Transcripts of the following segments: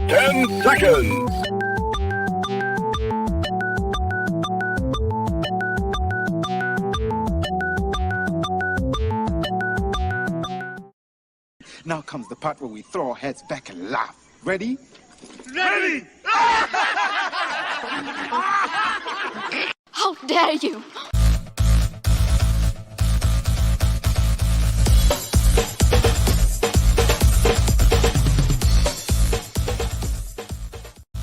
10 seconds. Now comes the part where we throw our heads back and laugh. Ready? Ready! How dare you!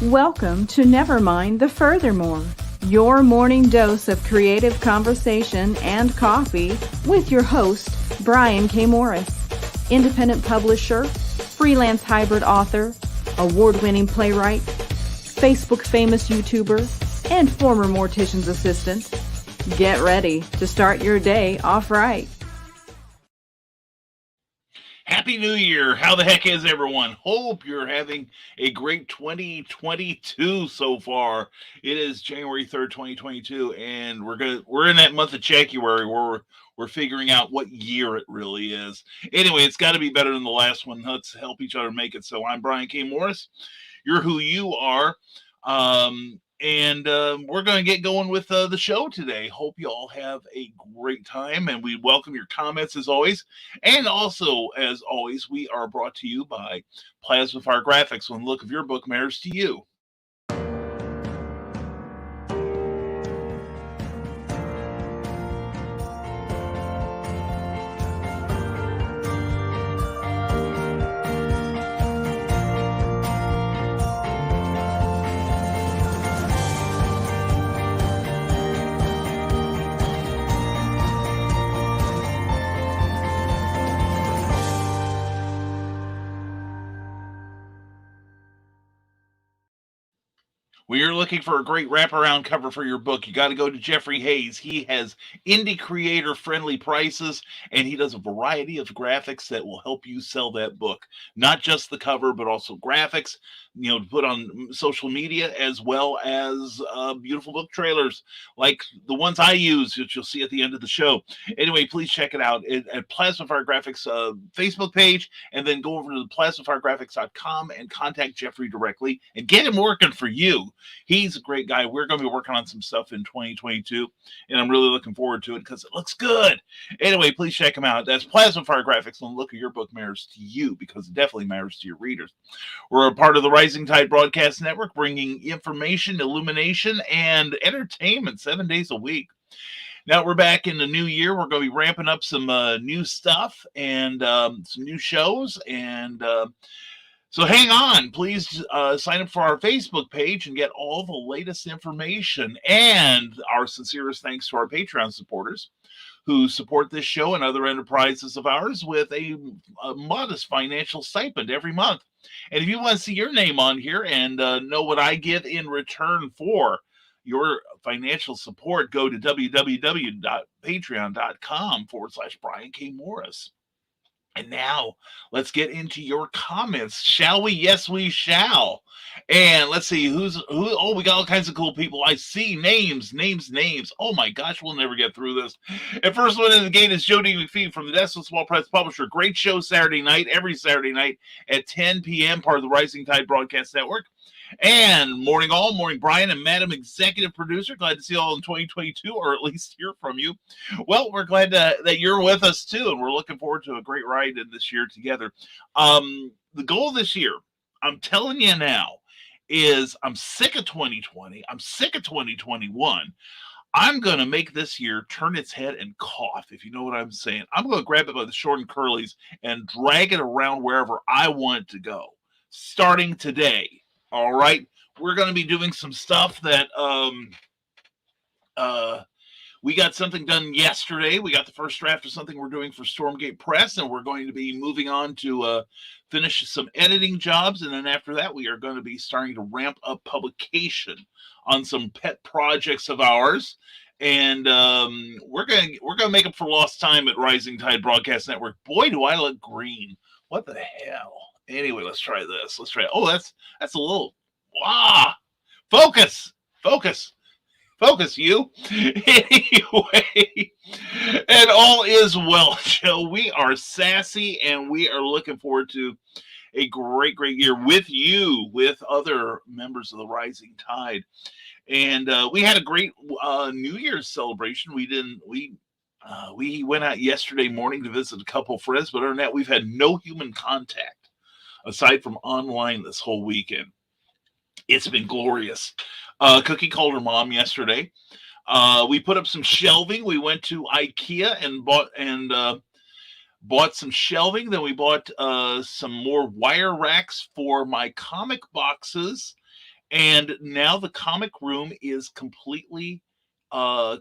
Welcome to Nevermind the Furthermore, your morning dose of creative conversation and coffee with your host, Brian K. Morris, independent publisher, freelance hybrid author, award-winning playwright, Facebook famous YouTuber, and former mortician's assistant. Get ready to start your day off right. Happy New Year. How the heck is everyone? Hope you're having a great 2022 so far. It is January 3rd, 2022, and we're in that month of January where we're figuring out what year it really is. Anyway, it's got to be better than the last one. Let's help each other make it. So I'm Brian K. Morris. You're who you are. And we're going to get going with the show today. Hope you all have a great time, and we welcome your comments as always. And also, as always, we are brought to you by Plasma Fire Graphics, when the look of your book matters to you. When you're looking for a great wraparound cover for your book, you got to go to Jeffrey Hayes. He has indie creator friendly prices, and he does a variety of graphics that will help you sell that book. Not just the cover, but also graphics, to put on social media, as well as beautiful book trailers like the ones I use, which you'll see at the end of the show. Anyway, please check it out at Plasma Fire Graphics Facebook page, and then go over to the plasmafiregraphics.com and contact Jeffrey directly and get him working for you. He's a great guy. We're going to be working on some stuff in 2022, and I'm really looking forward to it because it looks good. Anyway, please check him out. That's Plasma Fire Graphics, and the look of your book matters to you because it definitely matters to your readers. We're a part of the Rising Tide Broadcast Network, bringing information, illumination, and entertainment 7 days a week. Now we're back in the new year. We're going to be ramping up some new stuff and some new shows, and so hang on. Please sign up for our Facebook page and get all the latest information. And our sincerest thanks to our Patreon supporters who support this show and other enterprises of ours with a modest financial stipend every month. And if you want to see your name on here and know what I give in return for your financial support, go to www.patreon.com/Brian K. Morris. And now let's get into your comments, shall we? Yes, we shall. And let's see who. Oh, we got all kinds of cool people. I see names. Oh my gosh, we'll never get through this. And first one in the gate is Jody McPhee from the Destin Small Press Publisher. Great show Saturday night, every Saturday night at 10 p.m., part of the Rising Tide Broadcast Network. And morning all, morning Brian and Madam Executive Producer. Glad to see you all in 2022, or at least hear from you. Well, we're glad that you're with us too, and we're looking forward to a great ride in this year together. The goal this year, I'm telling you now, is I'm sick of 2020. I'm sick of 2021. I'm going to make this year turn its head and cough, if you know what I'm saying. I'm going to grab it by the short and curlies and drag it around wherever I want it to go, starting today. All right, we're going to be doing some stuff that we got something done yesterday. We got the first draft of something we're doing for Stormgate Press, and we're going to be moving on to finish some editing jobs. And then after that, we are going to be starting to ramp up publication on some pet projects of ours. And we're gonna make up for lost time at Rising Tide Broadcast Network. Boy, do I look green! What the hell? Anyway, let's try this. Let's try. Oh, that's a little. Focus, you. Anyway, and all is well, Joe. We are sassy, and we are looking forward to a great year with you, with other members of the Rising Tide. And we had a great New Year's celebration. We went out yesterday morning to visit a couple friends, but other than that, we've had no human contact aside from online this whole weekend. It's been glorious. Cookie called her mom yesterday. We put up some shelving. We went to IKEA and bought some shelving. Then we bought some more wire racks for my comic boxes. And now the comic room is completely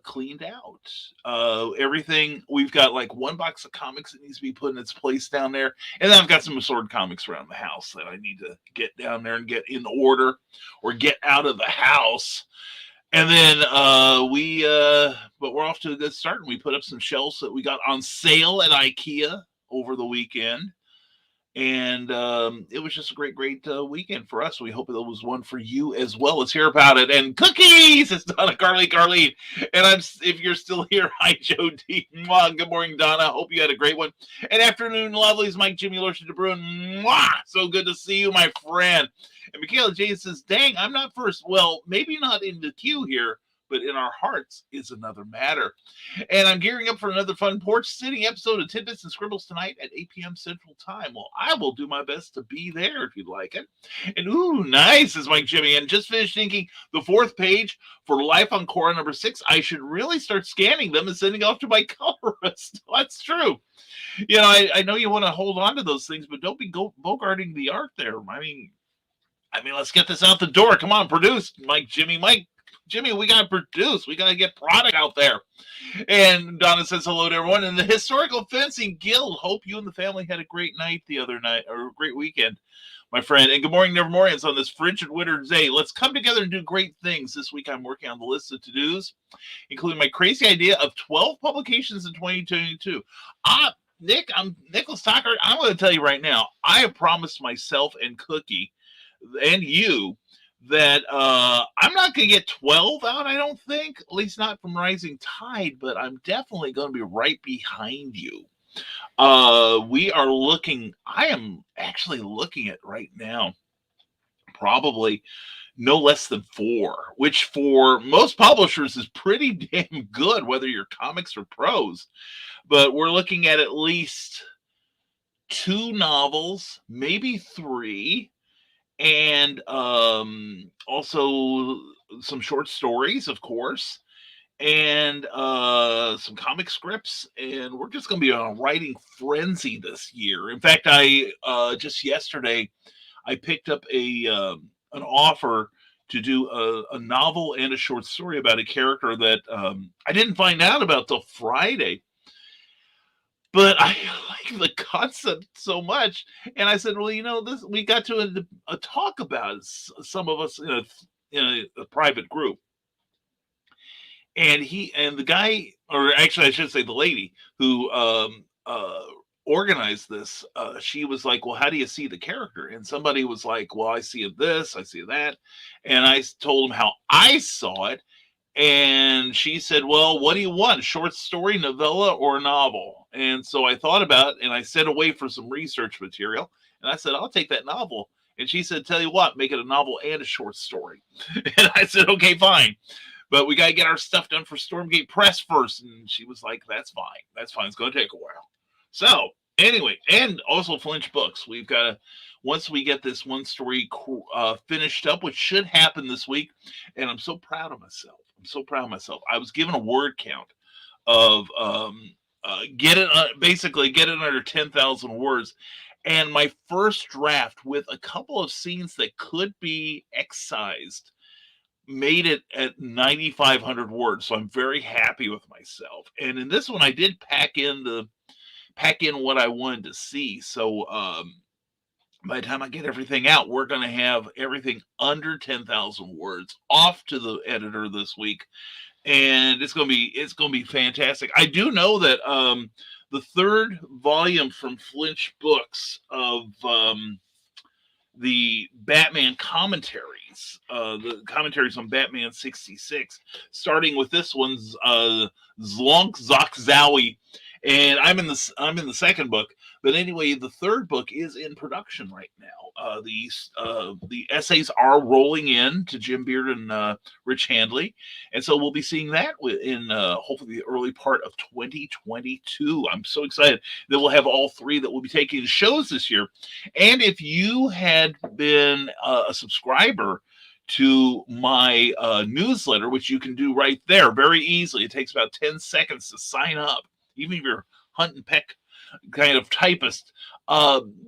cleaned out. Everything, we've got like one box of comics that needs to be put in its place down there. And then I've got some assorted comics around the house that I need to get down there and get in order or get out of the house. And then but we're off to a good start. And we put up some shelves that we got on sale at IKEA over the weekend. And it was just a great weekend for us. We hope it was one for you as well. Let's hear about it. And cookies! It's Donna, Carlene. And if you're still here, hi, Joe D. Mwah. Good morning, Donna. Hope you had a great one. And afternoon, lovelies. Mike, Jimmy, Lorcia DeBruin. Mwah! So good to see you, my friend. And Michaela J says, dang, I'm not first. Well, maybe not in the queue here, but in our hearts is another matter. And I'm gearing up for another fun porch sitting episode of Tidbits and Scribbles tonight at 8 p.m. Central Time. Well, I will do my best to be there if you'd like it. And ooh, nice, is Mike Jimmy. And just finished thinking the fourth page for Life on Korra number 6. I should really start scanning them and sending off to my colorist. That's true. You know, I know you want to hold on to those things, but don't be bogarting the art there. I mean, let's get this out the door. Come on, produce, Mike Jimmy. Jimmy, we got to produce. We got to get product out there. And Donna says hello to everyone. And the Historical Fencing Guild. Hope you and the family had a great night the other night, or a great weekend, my friend. And good morning, Nevermorians, on this frigid winter day. Let's come together and do great things. This week I'm working on the list of to-dos, including my crazy idea of 12 publications in 2022. Nicholas Tucker, I'm going to tell you right now, I have promised myself and Cookie and you that I'm not going to get 12 out, I don't think, at least not from Rising Tide, but I'm definitely going to be right behind you. I am actually looking at right now, probably no less than 4, which for most publishers is pretty damn good, whether you're comics or prose. But we're looking at least 2 novels, maybe 3, and also some short stories, of course, and some comic scripts. And we're just going to be on a writing frenzy this year. In fact, I just yesterday I picked up an offer to do a novel and a short story about a character that I didn't find out about till Friday. But I like the concept so much, and I said, "Well, you know, this we got to a talk about it, some of us in a private group." And the guy, or actually, I should say, the lady who organized this, she was like, "Well, how do you see the character?" And somebody was like, "Well, I see this, I see that," and I told him how I saw it. And she said, well, what do you want? Short story, novella, or a novel? And so I thought about it, and I sent away for some research material. And I said, I'll take that novel. And she said, tell you what, make it a novel and a short story. And I said, okay, fine. But we got to get our stuff done for Stormgate Press first. And she was like, that's fine. That's fine. It's going to take a while. So anyway, and also Flinch Books. We've got to, once we get this one story finished up, which should happen this week. And I'm so proud of myself. I was given a word count of get it under 10,000 words. And my first draft, with a couple of scenes that could be excised, made it at 9,500 words. So I'm very happy with myself. And in this one, I did pack in what I wanted to see. So by the time I get everything out, we're going to have everything under 10,000 words off to the editor this week. And it's going to be fantastic. I do know that the third volume from Flinch Books of the Batman commentaries, the commentaries on Batman 66, starting with this one's Zlonk Zok Zowie. And I'm in the second book. But anyway, the third book is in production right now. The essays are rolling in to Jim Beard and Rich Handley, and so we'll be seeing that in hopefully the early part of 2022. I'm so excited that we'll have all three that will be taking shows this year. And if you had been a subscriber to my newsletter, which you can do right there very easily, it takes about 10 seconds to sign up, even if you're hunt and peck kind of typist.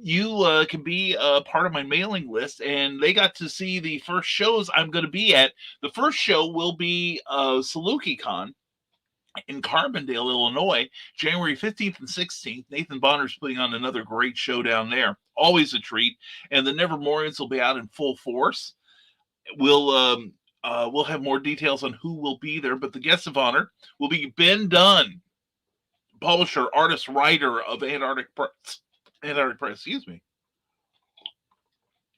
You can be part of my mailing list, and they got to see the first shows I'm going to be at. The first show will be SalukiCon in Carbondale, Illinois, January 15th and 16th. Nathan Bonner's putting on another great show down there. Always a treat. And the Nevermorians will be out in full force. We'll have more details on who will be there, but the guest of honor will be Ben Dunn, publisher, artist, writer of Antarctic Press, excuse me.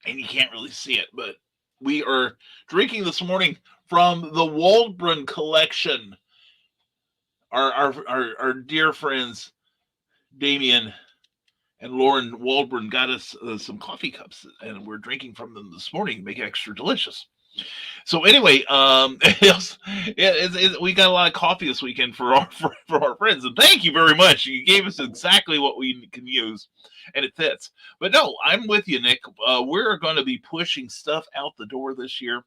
And you can't really see it, but we are drinking this morning from the Waldron collection. Our dear friends Damien and Lauren Waldron got us some coffee cups, and we're drinking from them this morning to make it extra delicious. So anyway, we got a lot of coffee this weekend for our friends, and thank you very much. You gave us exactly what we can use, and it fits. But no, I'm with you, Nick. We're going to be pushing stuff out the door this year.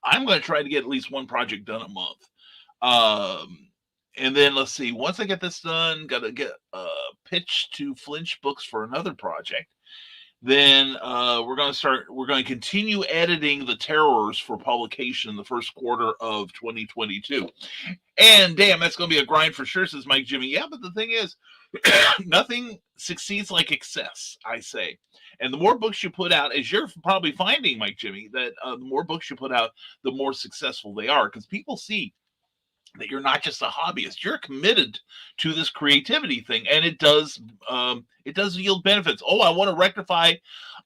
I'm going to try to get at least one project done a month. And then let's see. Once I get this done, got to get pitched to Flinch Books for another project. Then we're going to continue editing the Terrors for publication in the first quarter of 2022. And damn, that's going to be a grind for sure, says Mike Jimmy. Yeah, but the thing is, nothing succeeds like excess, I say. And the more books you put out, as you're probably finding, Mike Jimmy, that the more books you put out, the more successful they are, because people see that you're not just a hobbyist, you're committed to this creativity thing, and it does yield benefits. Oh, I want to rectify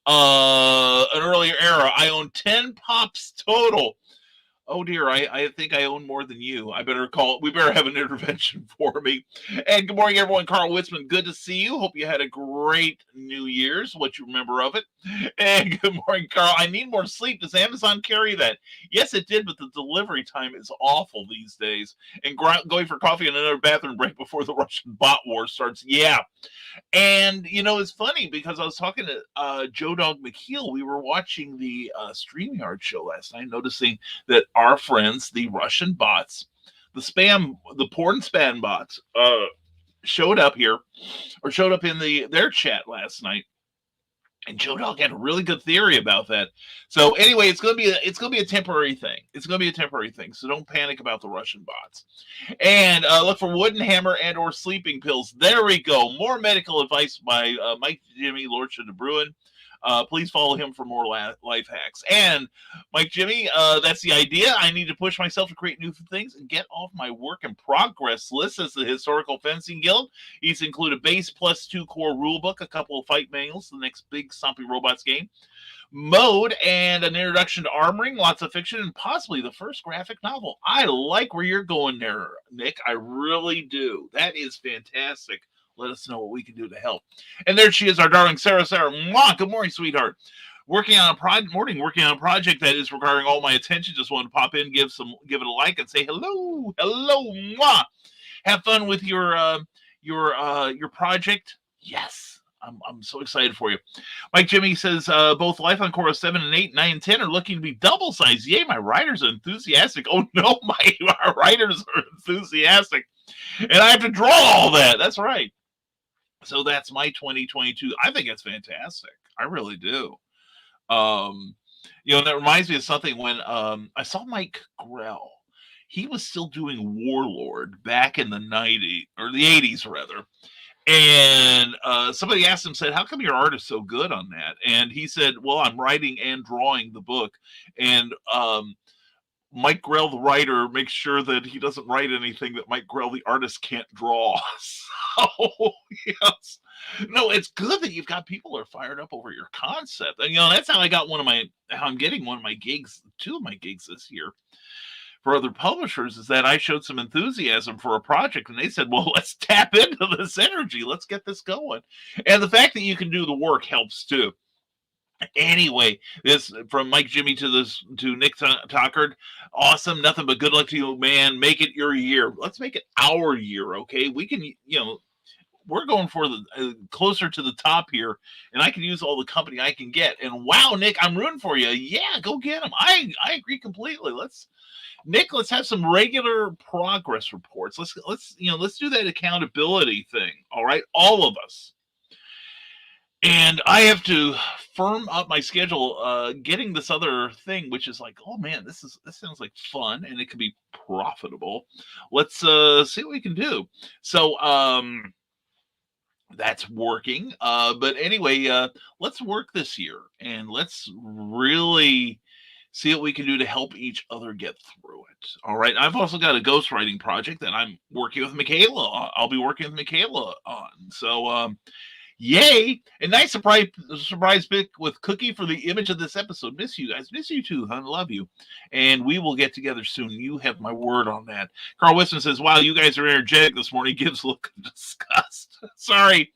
an earlier error. I own 10 pops total. Oh dear, I think I own more than you. We better have an intervention for me. And good morning, everyone. Carl Witzman, good to see you. Hope you had a great New Year's, what you remember of it. And good morning, Carl. I need more sleep. Does Amazon carry that? Yes, it did, but the delivery time is awful these days. And going for coffee and another bathroom break before the Russian bot war starts. Yeah. And, it's funny because I was talking to Joe Dog McKeel. We were watching the StreamYard show last night, noticing that our friends, the Russian bots, the porn spam bots, showed up in their chat last night. And Joe Dog had a really good theory about that. So anyway, it's going to be a temporary thing. It's going to be a temporary thing. So don't panic about the Russian bots. And look for wooden hammer and or sleeping pills. There we go. More medical advice by Mike Jimmy Lordship de Bruin. Please follow him for more life hacks. And Mike Jimmy, that's the idea. I need to push myself to create new things and get off my work in progress list as the Historical Fencing Guild. He's included base plus 2 core rulebook, a couple of fight manuals, the next big Stompy Robots game, mode, and an introduction to armoring, lots of fiction, and possibly the first graphic novel. I like where you're going there, Nick. I really do. That is fantastic. Let us know what we can do to help. And there she is, our darling Sarah. Mwah! Good morning, sweetheart. Working on a project that is requiring all my attention. Just wanted to pop in, give it a like, and say hello, mwah. Have fun with your project. Yes, I'm so excited for you. Mike Jimmy says both Life on Chorus 7 and 8, 9, and 10 are looking to be double sized. Yay, my writers are enthusiastic. Oh no, our writers are enthusiastic, and I have to draw all that. That's right. So that's my 2022. I think it's fantastic. I really do. That reminds me of something when I saw Mike Grell. He was still doing Warlord back in the 90s, or the 80s rather. And somebody asked him, said, how come your art is so good on that? And he said, well, I'm writing and drawing the book. And Mike Grell, the writer, makes sure that he doesn't write anything that Mike Grell, the artist, can't draw. So, yes. No, it's good that you've got people who are fired up over your concept. And, that's how I'm getting one of my gigs, 2 of my gigs this year. for other publishers is that I showed some enthusiasm for a project, and they said, well, let's tap into this energy. Let's get this going. And the fact that you can do the work helps too. Anyway, this from Mike Jimmy to Nick Tockard. Awesome. Nothing but good luck to you, man. Make it your year. Let's make it our year, okay? We can, we're going for the closer to the top here, and I can use all the company I can get. And wow, Nick, I'm rooting for you. Yeah, go get them. I agree completely. Let's have some regular progress reports. Let's do that accountability thing. All right, all of us. And I have to firm up my schedule, getting this other thing, which is like, oh man, this sounds like fun, and it could be profitable. Let's see what we can do. So that's working. But anyway, let's work this year, and let's really see what we can do to help each other get through it. All right. I've also got a ghostwriting project that I'm working with Michaela. I'll be working with Michaela on. So yay! A nice surprise pick with Cookie for the image of this episode. Miss you guys. Miss you too, hon. Love you. And we will get together soon. You have my word on that. Carl Wisman says, wow, you guys are energetic this morning. Gives a look of disgust. Sorry.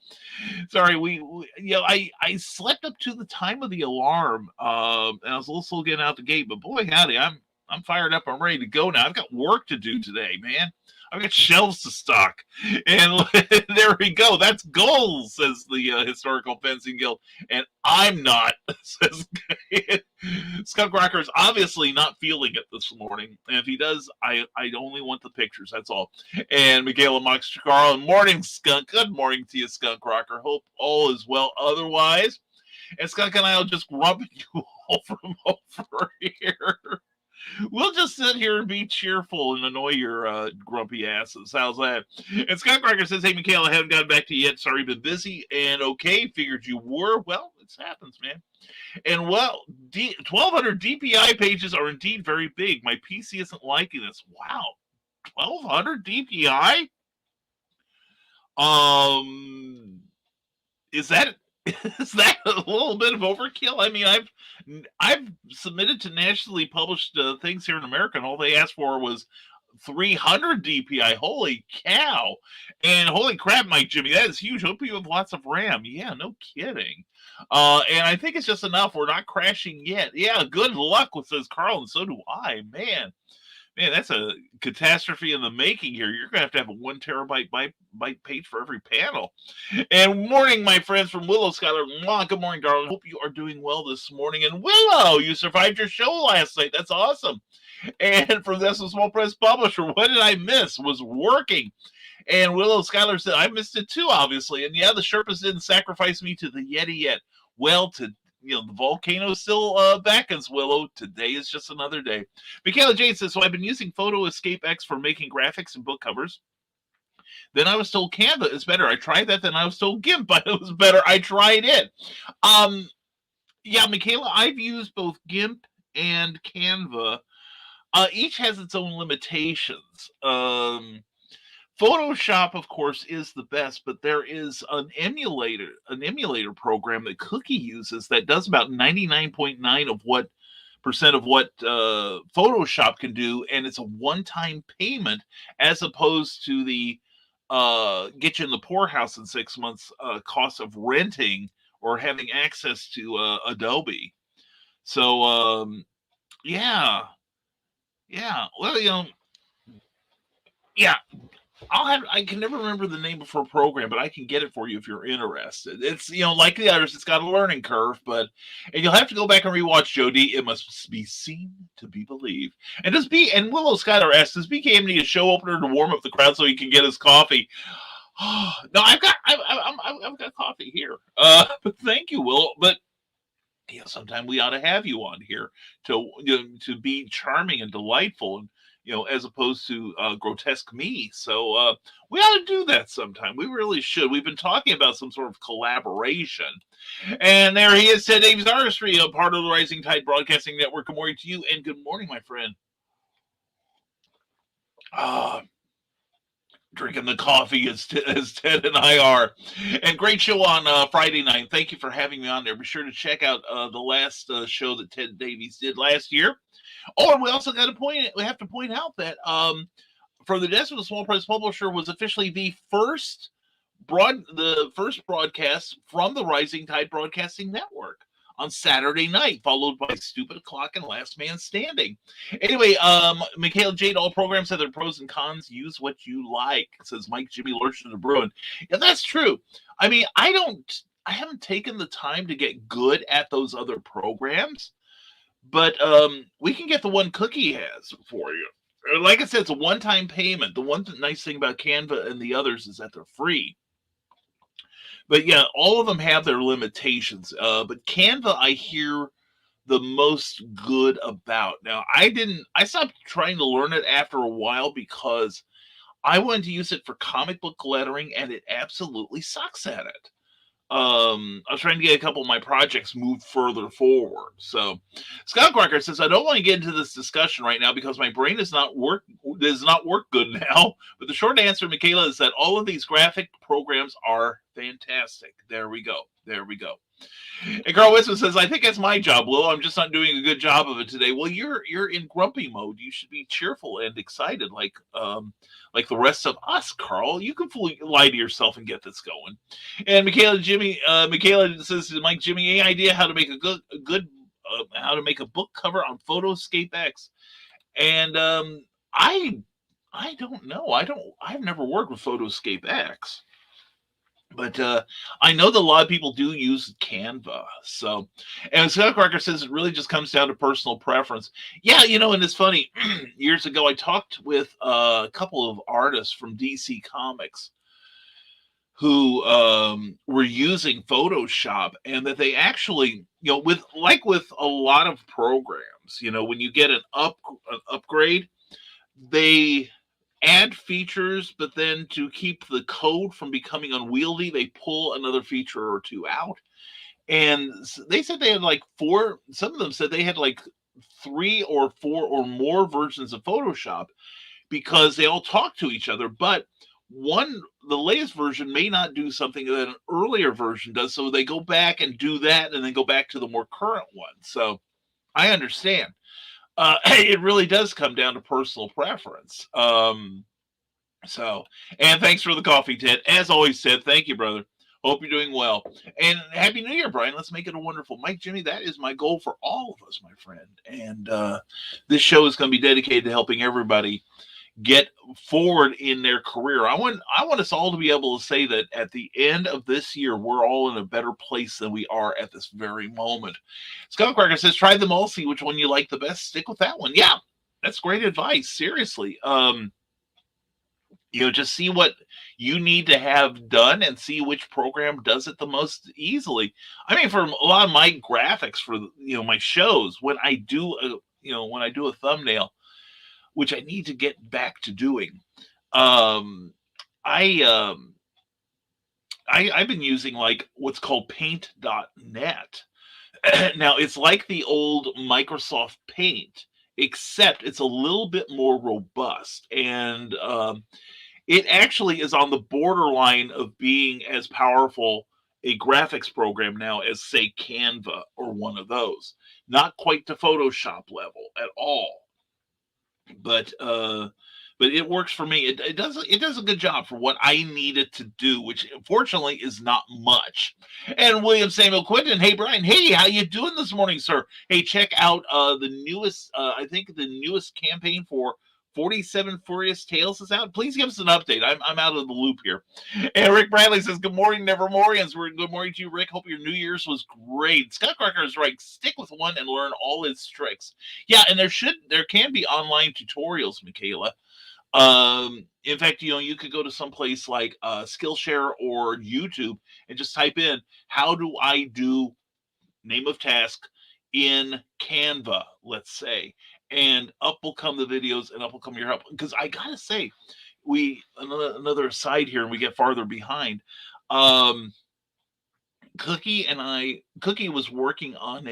I slept up to the time of the alarm. And I was a little slow getting out the gate. But boy, howdy, I'm fired up. I'm ready to go now. I've got work to do today, man. I've got shelves to stock. And there we go. That's goals, says the Historical Fencing Guild. And I'm not, says Skunk Rocker is obviously not feeling it this morning. And if he does, I only want the pictures. That's all. And Michaela Mox Carl, morning, Skunk. Good morning to you, Skunk Rocker. Hope all is well otherwise. And Skunk and I will just grump you all from over here. We'll just sit here and be cheerful and annoy your grumpy asses. How's that? And Scott Cracker says, hey, Michaela, I haven't gotten back to you yet. Sorry, been busy. And okay, figured you were. Well, it happens, man. And well, 1,200 DPI pages are indeed very big. My PC isn't liking this. Wow. 1,200 DPI? Is that a little bit of overkill? I mean, I've submitted to nationally published things here in America, and all they asked for was 300 DPI. Holy cow! And holy crap, Mike Jimmy, that is huge. Hope you have lots of RAM. Yeah, no kidding. And I think it's just enough. We're not crashing yet. Yeah, good luck, says Carl, and so do I. Man, that's a catastrophe in the making here. You're going to have a 1 terabyte byte page for every panel. And morning, my friends from Willow, Skylar. Good morning, darling. Hope you are doing well this morning. And Willow, you survived your show last night. That's awesome. And from this Small Press Publisher, what did I miss? Was working. And Willow Skylar said, I missed it too, obviously. And yeah, the Sherpas didn't sacrifice me to the Yeti yet. Well, the volcano still beckons, Willow. Today is just another day. Michaela Jane says, so I've been using Photo Escape X for making graphics and book covers. Then I was told Canva is better. I tried that. Then I was told GIMP, but it was better. I tried it. Yeah, Michaela, I've used both GIMP and Canva. Each has its own limitations. Photoshop, of course, is the best, but there is an emulator program that Cookie uses that does about 99.9% of what Photoshop can do, and it's a one-time payment as opposed to the get you in the poorhouse in 6 months cost of renting or having access to Adobe. So yeah. Well, yeah. I can never remember the name of her program, but I can get it for you if you're interested. It's, like the others, it's got a learning curve, and you'll have to go back and rewatch Jody. It must be seen to be believed. And Willow Skylar asks, does BK need a show opener to warm up the crowd so he can get his coffee? No, I've got coffee here. But thank you, Willow. But sometime we ought to have you on here to be charming and delightful, and as opposed to grotesque me. So we ought to do that sometime. We really should. We've been talking about some sort of collaboration. And there he is, Ted Davies Artistry, a part of the Rising Tide Broadcasting Network. Good morning to you, and good morning, my friend. drinking the coffee as Ted and I are. And great show on Friday night. Thank you for having me on there. Be sure to check out the last show that Ted Davies did last year. Oh, and we also got to we have to point out that For the Desk of the Small Press Publisher was officially the first broadcast from the Rising Tide Broadcasting Network on Saturday night, followed by Stupid O'Clock and Last Man Standing. Anyway, Michaela Jade, all programs have their pros and cons. Use what you like, says Mike Jimmy Lurch of the Bruin. Yeah, that's true. I mean, I haven't taken the time to get good at those other programs, but we can get the one Cookie has for you. Like I said, it's a one-time payment. The one nice thing about Canva and the others is that they're free. But yeah, all of them have their limitations. But Canva, I hear the most good about. Now, I stopped trying to learn it after a while because I wanted to use it for comic book lettering, and it absolutely sucks at it. I was trying to get a couple of my projects moved further forward. So Scott Crocker says, I don't want to get into this discussion right now because my brain does not work good now. But the short answer, Michaela, is that all of these graphic programs are fantastic. There we go. And Carl Wisman says, I think that's my job, Will. I'm just not doing a good job of it today. Well, you're in grumpy mode. You should be cheerful and excited like the rest of us, Carl. You can fully lie to yourself and get this going. And Michaela says to Mike Jimmy, any idea how to make how to make a book cover on Photoscape X? And I don't know. I've never worked with Photoscape X. But I know that a lot of people do use Canva. So, and Scott Crocker says it really just comes down to personal preference. Yeah, and it's funny. Years ago, I talked with a couple of artists from DC Comics who were using Photoshop, and that they actually, with a lot of programs, when you get an upgrade, they add features, but then to keep the code from becoming unwieldy, they pull another feature or two out. And they said they had some of them said they had 3 or 4 or more versions of Photoshop because they all talk to each other. But the latest version may not do something that an earlier version does. So they go back and do that and then go back to the more current one. So I understand. It really does come down to personal preference. And thanks for the coffee, Ted. As always, Ted, thank you, brother. Hope you're doing well. And Happy New Year, Brian. Let's make it a wonderful. Mike, Jimmy, that is my goal for all of us, my friend. And this show is going to be dedicated to helping everybody get forward in their career. I want us all to be able to say that at the end of this year, we're all in a better place than we are at this very moment. Scott Cracker says, try them all, see which one you like the best, stick with that one. Yeah, that's great advice. Seriously. Just see what you need to have done and see which program does it the most easily. I mean, for a lot of my graphics for, my shows, when I do a thumbnail, which I need to get back to doing. I've been using what's called paint.net. Now it's like the old Microsoft Paint, except it's a little bit more robust. And it actually is on the borderline of being as powerful a graphics program now as, say, Canva or one of those. Not quite to Photoshop level at all. But it works for me. It does a good job for what I need it to do, which fortunately is not much. And William Samuel Quinton, hey Brian, hey, how you doing this morning, sir? Hey, check out the newest campaign for 47 Furious Tales is out. Please give us an update. I'm out of the loop here. And Rick Bradley says, good morning, Nevermorians. Good morning to you, Rick. Hope your New Year's was great. Scott Crocker is right. Stick with one and learn all its tricks. Yeah, and there can be online tutorials, Michaela. In fact, you could go to some place like Skillshare or YouTube and just type in, how do I do name of task in Canva, let's say. And up will come the videos and up will come your help. Because I gotta say, another aside here and we get farther behind. Cookie was working on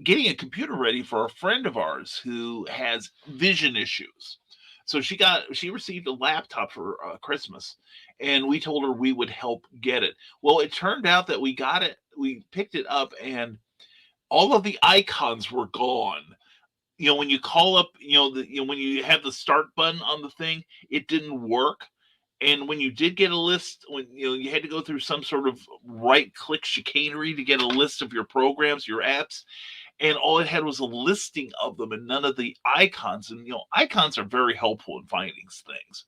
getting a computer ready for a friend of ours who has vision issues. So she received a laptop for Christmas, and we told her we would help get it. Well, it turned out that we picked it up, and all of the icons were gone. When you call up, when you have the start button on the thing, it didn't work. And when you did get a list, when you had to go through some sort of right click chicanery to get a list of your programs, your apps, and all it had was a listing of them and none of the icons. And icons are very helpful in finding things.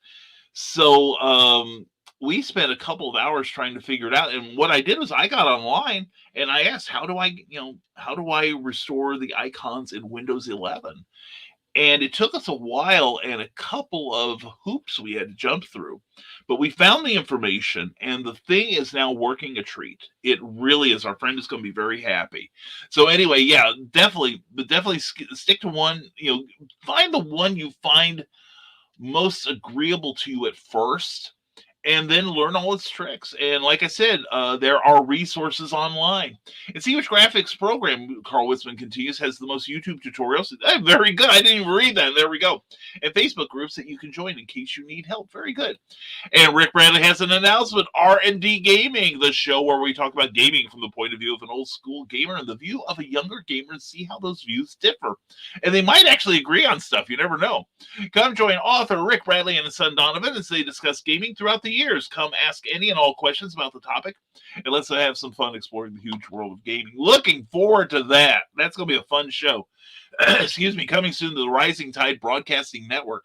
So we spent a couple of hours trying to figure it out. And what I did was I got online and I asked, how do I restore the icons in Windows 11? And it took us a while and a couple of hoops we had to jump through. But we found the information, and the thing is now working a treat. It really is. Our friend is going to be very happy. So anyway, yeah, definitely stick to one. Find the one you find most agreeable to you at first, and then learn all its tricks. And like I said, there are resources online. And see which graphics program, Carl Witzman continues, has the most YouTube tutorials. Very good. I didn't even read that. There we go. And Facebook groups that you can join in case you need help. Very good. And Rick Bradley has an announcement. R&D Gaming, the show where we talk about gaming from the point of view of an old school gamer and the view of a younger gamer, and see how those views differ. And they might actually agree on stuff. You never know. Come join author Rick Bradley and his son Donovan as they discuss gaming throughout the years. Come ask any and all questions about the topic, and let's have some fun exploring the huge world of gaming. Looking forward to that. That's going to be a fun show. Excuse me. Coming soon to the Rising Tide Broadcasting Network.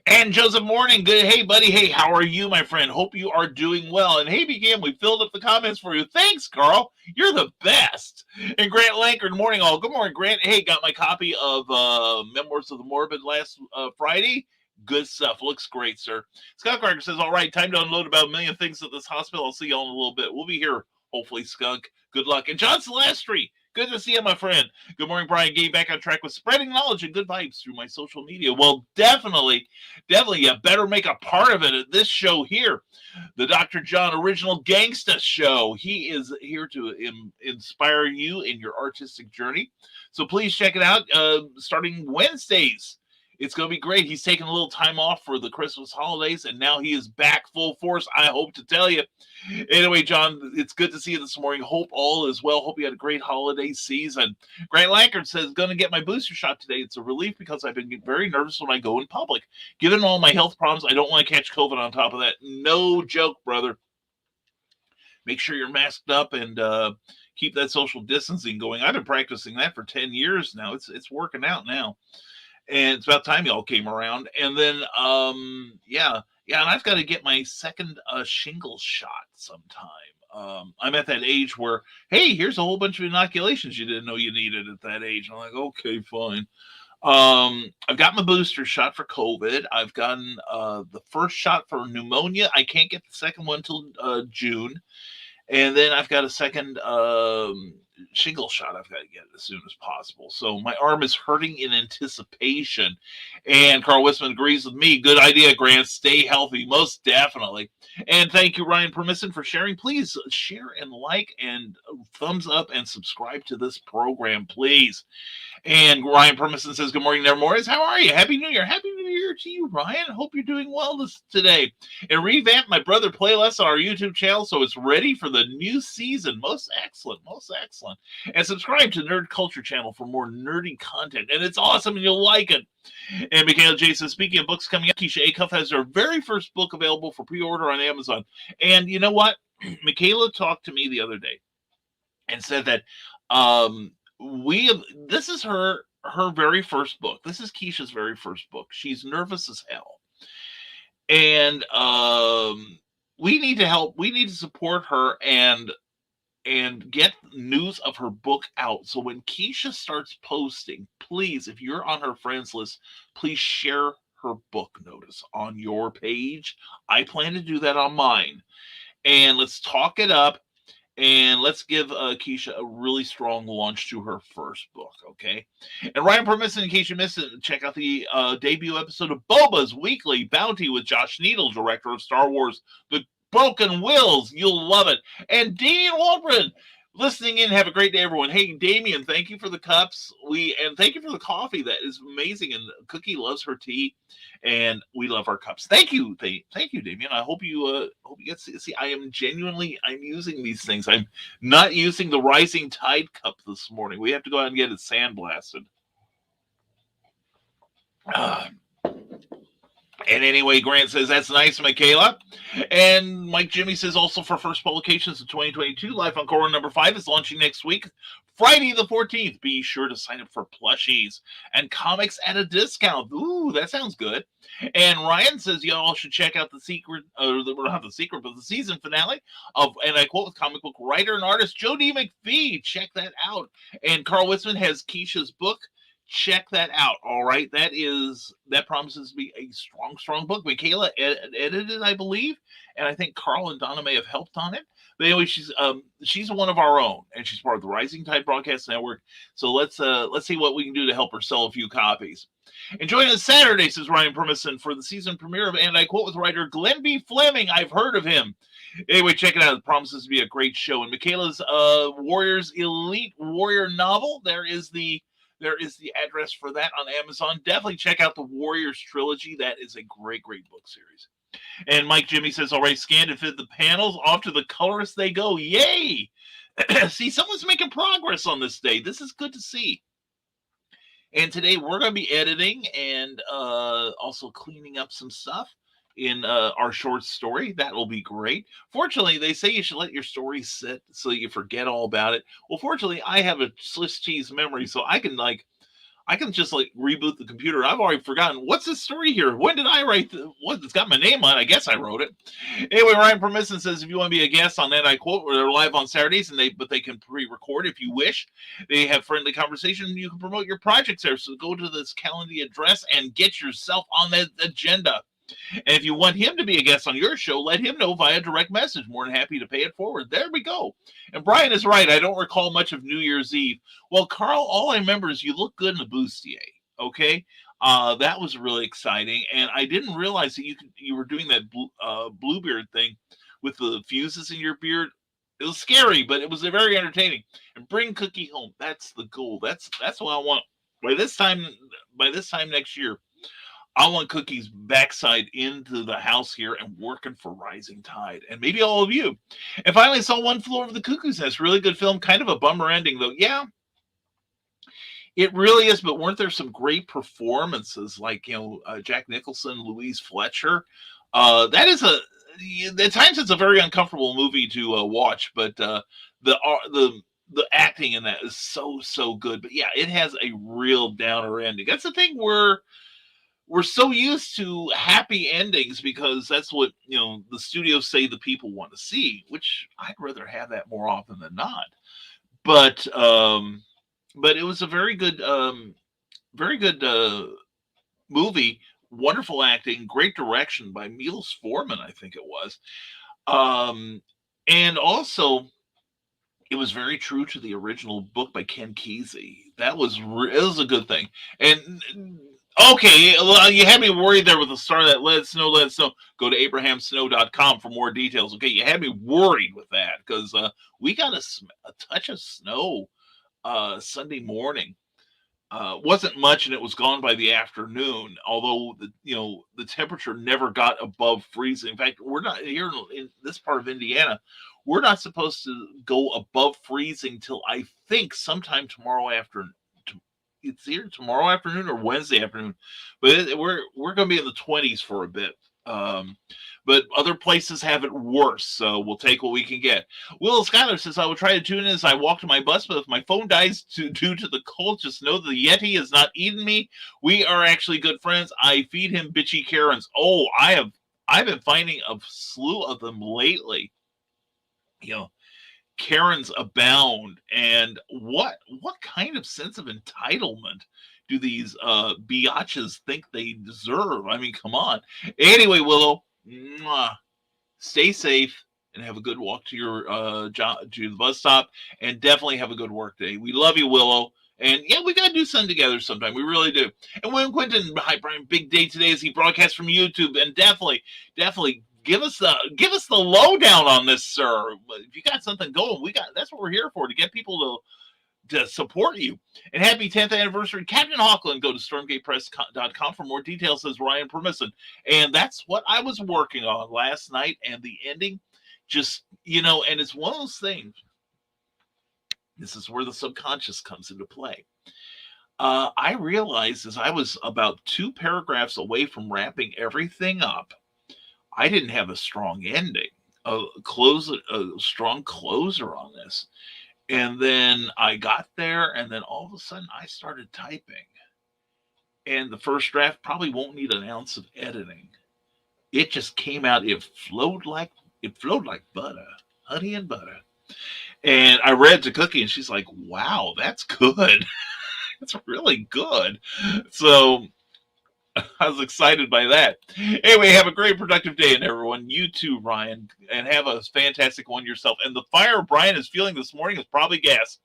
And Joseph Morning, good. Hey, buddy. Hey, how are you, my friend? Hope you are doing well. And hey, BGM, we filled up the comments for you. Thanks, Carl. You're the best. And Grant Lankard, morning all. Good morning, Grant. Hey, got my copy of Memoirs of the Morbid last Friday. Good stuff. Looks great, sir. Skunk Carter says, all right, time to unload about 1 million things at this hospital. I'll see y'all in a little bit. We'll be here, hopefully, Skunk. Good luck. And John Celestri, good to see you, my friend. Good morning, Brian. Getting back on track with spreading knowledge and good vibes through my social media. Well, definitely, you better make a part of it at this show here, the Dr. John Original Gangsta Show. He is here to inspire you in your artistic journey. So please check it out starting Wednesdays. It's going to be great. He's taking a little time off for the Christmas holidays, and now he is back full force, I hope to tell you. Anyway, John, it's good to see you this morning. Hope all is well. Hope you had a great holiday season. Grant Lankard says, going to get my booster shot today. It's a relief because I've been very nervous when I go in public. Given all my health problems, I don't want to catch COVID on top of that. No joke, brother. Make sure you're masked up and keep that social distancing going. I've been practicing that for 10 years now. It's working out now. And it's about time y'all came around. And then, and I've got to get my second shingles shot sometime. I'm at that age where, hey, here's a whole bunch of inoculations you didn't know you needed at that age. I'm like, okay, fine. I've got my booster shot for COVID. I've gotten the first shot for pneumonia. I can't get the second one until June. And then I've got a second shingle shot I've got to get as soon as possible. So my arm is hurting in anticipation. And Carl Westman agrees with me. Good idea, Grant. Stay healthy, most definitely. And thank you, Ryan Permisson, for sharing. Please share and like and thumbs up and subscribe to this program, please. And Ryan Permisson says, good morning, Nevermores. How are you? Happy New Year. Happy New Year to you, Ryan. Hope you're doing well today. And revamp my brother playlist on our YouTube channel so it's ready for the new season. Most excellent. Most excellent. And subscribe to Nerd Culture Channel for more nerdy content. And it's awesome and you'll like it. And Michaela Jason, speaking of books coming up, Keisha Acuff has her very first book available for pre-order on Amazon. And you know what? Michaela talked to me the other day and said that this is her very first book. This is Keisha's very first book. She's nervous as hell. And we need to help. We need to support her and get news of her book out. So when Keisha starts posting, please, if you're on her friends list, please share her book notice on your page. I plan to do that on mine. And let's talk it up. And let's give Keisha a really strong launch to her first book, okay? And Ryan Permisson, in case you missed it, check out the debut episode of Boba's Weekly Bounty with Josh Needle, director of Star Wars The Broken Wills. You'll love it. And Dean Waldron, listening in. Have a great day, everyone. Hey, Damien, thank you for the cups. And thank you for the coffee. That is amazing. And Cookie loves her tea, and we love our cups. Thank you, thank you, Damien. I hope you get to see. I'm using these things. I'm not using the Rising Tide cup this morning. We have to go out and get it sandblasted. And anyway, Grant says, that's nice, Michaela. And Mike Jimmy says, also for first publications of 2022, Life on Corona number 5 is launching next week, Friday the 14th. Be sure to sign up for plushies and comics at a discount. Ooh, that sounds good. And Ryan says, y'all should check out the season finale of, and I quote, with comic book writer and artist Joe D. McPhee. Check that out. And Carl Witzman has Keisha's book. Check that out. All right. That promises to be a strong book. Michaela edited, I believe. And I think Carl and Donna may have helped on it. But anyway, she's one of our own, and she's part of the Rising Tide Broadcast Network. So let's see what we can do to help her sell a few copies. And join us Saturday, says Ryan Permison, for the season premiere of, and I quote, with writer Glenn B. Fleming. I've heard of him. Anyway, check it out. It promises to be a great show. And Michaela's Warriors Elite Warrior novel, there is the address for that on Amazon. Definitely check out the Warriors trilogy. That is a great book series. And Mike Jimmy says, already scanned and fit the panels. Off to the colorist they go. Yay! See, someone's making progress on this day. This is good to see. And today we're going to be editing and also cleaning up some stuff in our short story. That will be great. Fortunately, they say you should let your story sit so you forget all about it. Well, fortunately, I have a Swiss cheese memory, so I can just reboot the computer. I've already forgotten, what's this story here? When did I write what? It's got my name on it. I guess I wrote it. Anyway, Ryan Permison says, if you want to be a guest on that, I quote, they're live on Saturdays, but they can pre-record if you wish. They have friendly conversation. You can promote your projects there. So go to this Calendly address and get yourself on that agenda. And if you want him to be a guest on your show, let him know via direct message. More than happy to pay it forward. There we go. And Brian is right. I don't recall much of New Year's Eve. Well, Carl, all I remember is you look good in the bustier. Okay, that was really exciting, and I didn't realize that you were doing that Bluebeard thing with the fuses in your beard. It was scary, but it was very entertaining. And bring Cookie home. That's the goal. That's what I want. By this time next year, I want Cookie's backside into the house here and working for Rising Tide, and maybe all of you. And finally, I saw One Flew Over the Cuckoo's Nest. Really good film. Kind of a bummer ending, though. Yeah, it really is. But weren't there some great performances, like Jack Nicholson, Louise Fletcher? That is at times it's a very uncomfortable movie to watch, but the acting in that is so good. But yeah, it has a real downer ending. That's the thing we're so used to happy endings because that's what, the studios say the people want to see, which I'd rather have that more often than not. But it was a very good movie, wonderful acting, great direction by Milos Forman, I think it was. And also it was very true to the original book by Ken Kesey. It was a good thing. And okay, well, you had me worried there with the star that let it snow. Go to abrahamsnow.com for more details. Okay, you had me worried with that because we got a touch of snow Sunday morning. Wasn't much, and it was gone by the afternoon. Although the temperature never got above freezing. In fact, we're not here in this part of Indiana. We're not supposed to go above freezing till I think sometime tomorrow afternoon. It's either tomorrow afternoon or Wednesday afternoon, but we're going to be in the 20s for a bit. But other places have it worse, so we'll take what we can get. Will Schuyler says, I will try to tune in as I walk to my bus, but if my phone dies due to the cold, just know the Yeti is not eating me. We are actually good friends. I feed him bitchy Karens. Oh, I've been finding a slew of them lately. Karens abound, and what kind of sense of entitlement do these biatches think they deserve? I mean, come on. Anyway, Willow, stay safe and have a good walk to your job, to the bus stop, and definitely have a good work day. We love you, Willow. And yeah, we got to do something together sometime. We really do. And William Quinton, hi, Brian, big day today as he broadcasts from YouTube, and definitely Give us the lowdown on this, sir. If you got something going, that's what we're here for, to get people to support you. And happy 10th anniversary, Captain Auckland. Go to stormgatepress.com for more details, says Ryan Permisson. And that's what I was working on last night, and the ending, just, and it's one of those things. This is where the subconscious comes into play. I realized as I was about 2 paragraphs away from wrapping everything up, I didn't have a strong ending, a strong closer on this. And then I got there, and then all of a sudden I started typing. And the first draft probably won't need an ounce of editing. It just came out. It flowed like butter, honey and butter. And I read to Cookie, and she's like, wow, that's good. It's really good. So I was excited by that. Anyway, have a great productive day, and everyone. You too, Ryan, and have a fantastic one yourself. And the fire Brian is feeling this morning is probably gas.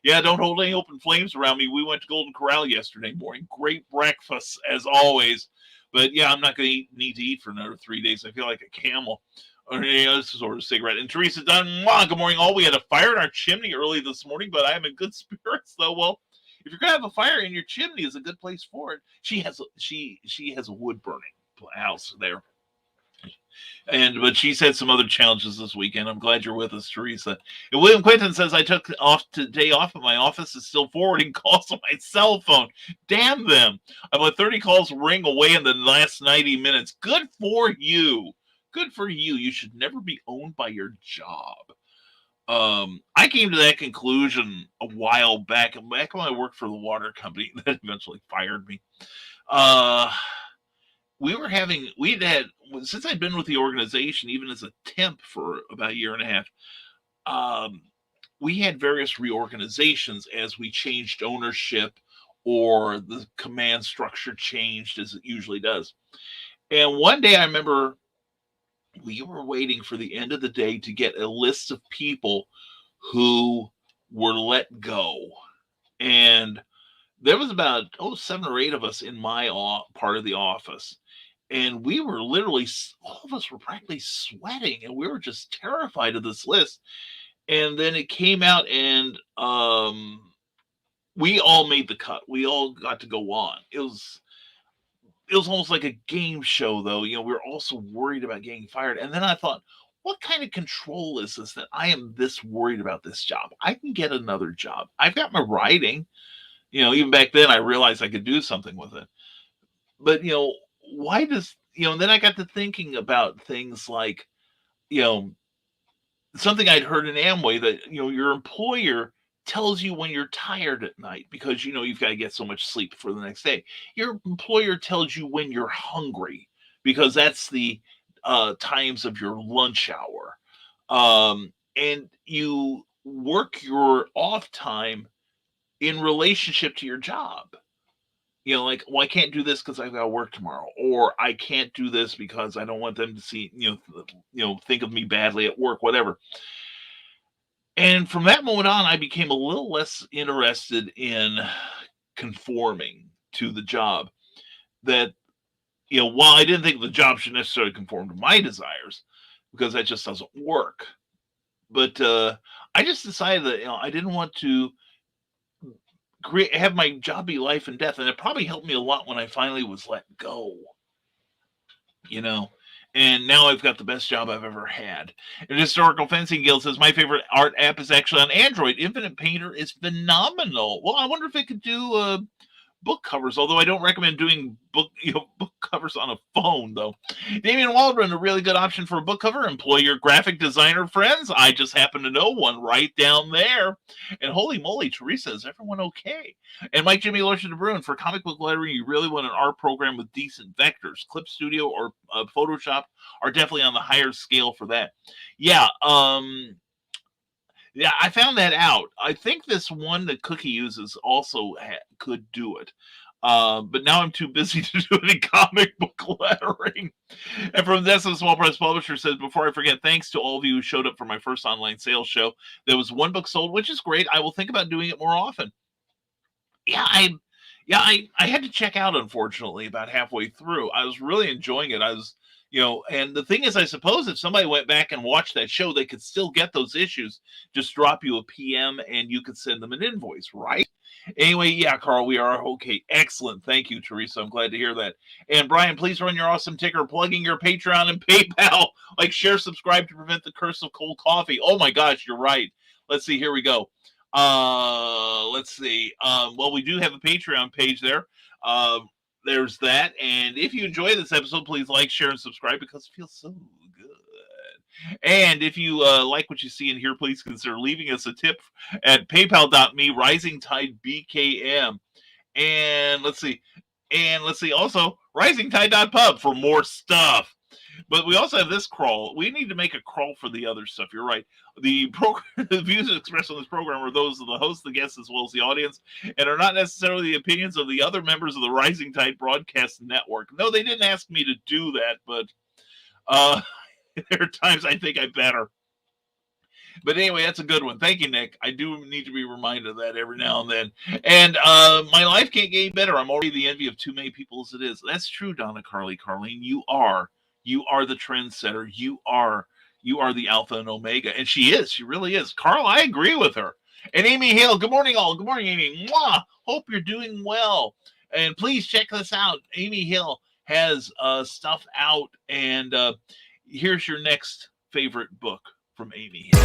Yeah, don't hold any open flames around me. We went to Golden Corral yesterday morning. Great breakfast, as always. But yeah, I'm not going to need to eat for another 3 days. I feel like a camel. Or any other sort of cigarette. And Teresa Dunn, good morning all. We had a fire in our chimney early this morning, but I am in good spirits, though. Well, if you're gonna have a fire in your chimney, is a good place for it. She has a wood burning house there, but she's had some other challenges this weekend. I'm glad you're with us, Teresa. And William Quinton says, I took today off at my office is still forwarding calls on my cell phone. Damn them! I've let 30 calls ring away in the last 90 minutes. Good for you. Good for you. You should never be owned by your job. I came to that conclusion a while back when I worked for the water company that eventually fired me. Since I'd been with the organization, even as a temp for about a year and a half, we had various reorganizations as we changed ownership or the command structure changed, as it usually does. And one day I remember we were waiting for the end of the day to get a list of people who were let go. And there was about 7 or 8 of us in my part of the office. And we were literally, all of us were practically sweating, and we were just terrified of this list. And then it came out, and we all made the cut. We all got to go on. It was almost like a game show, though. We were also worried about getting fired. And then I thought, what kind of control is this that I am this worried about this job? I can get another job. I've got my writing. Even back then I realized I could do something with it. But, why does, and then I got to thinking about things like, something I'd heard in Amway that, your employer tells you when you're tired at night because you've got to get so much sleep for the next day. Your employer tells you when you're hungry because that's the times of your lunch hour. And you work your off time in relationship to your job. Like, well, I can't do this because I've got to work tomorrow, or I can't do this because I don't want them to see, think of me badly at work, whatever. And from that moment on, I became a little less interested in conforming to the job. That, while I didn't think the job should necessarily conform to my desires, because that just doesn't work. But I just decided that I didn't want to have my job be life and death, and it probably helped me a lot when I finally was let go. And now I've got the best job I've ever had. And Historical Fencing Guild says, my favorite art app is actually on Android. Infinite Painter is phenomenal. Well, I wonder if it could do book covers, although I don't recommend doing book covers on a phone, though. Damian Waldron, a really good option for a book cover. Employ your graphic designer friends. I just happen to know one right down there. And holy moly, Teresa, is everyone okay? And Mike Jimmy Larson de Bruin, for comic book lettering, you really want an art program with decent vectors. Clip Studio or Photoshop are definitely on the higher scale for that. Yeah, yeah, I found that out. I think this one that Cookie uses also could do it. But now I'm too busy to do any comic book lettering. And from this, a Small Press Publisher says, before I forget, thanks to all of you who showed up for my first online sales show. There was 1 book sold, which is great. I will think about doing it more often. I had to check out, unfortunately, about halfway through. I was really enjoying it. I was And the thing is, I suppose if somebody went back and watched that show, they could still get those issues. Just drop you a PM and you could send them an invoice, right? Anyway, yeah, Carl, we are okay. Excellent. Thank you, Teresa. I'm glad to hear that. And Brian, please run your awesome ticker plugging your Patreon and PayPal. Like, share, subscribe to prevent the curse of cold coffee. Oh my gosh, you're right. Let's see. Here we go. Let's see. Well, we do have a Patreon page there. There's that. And if you enjoy this episode, please like, share, and subscribe because it feels so good. And if you like what you see in here, please consider leaving us a tip at paypal.me, Rising Tide BKM. And let's see. Also, risingtide.pub for more stuff. But we also have this crawl. We need to make a crawl for the other stuff. You're right. The views expressed on this program are those of the host, the guests, as well as the audience, and are not necessarily the opinions of the other members of the Rising Tide Broadcast Network. No, they didn't ask me to do that, but there are times I think I better. But anyway, that's a good one. Thank you, Nick. I do need to be reminded of that every now and then. And my life can't get any better. I'm already the envy of too many people as it is. That's true, Donna, Carlene. You are the trendsetter. You are the alpha and omega. And she is. She really is. Carl, I agree with her. And Amy Hale, good morning, all. Good morning, Amy. Mwah! Hope you're doing well. And please check this out. Amy Hill has stuff out. And here's your next favorite book from Amy Hill.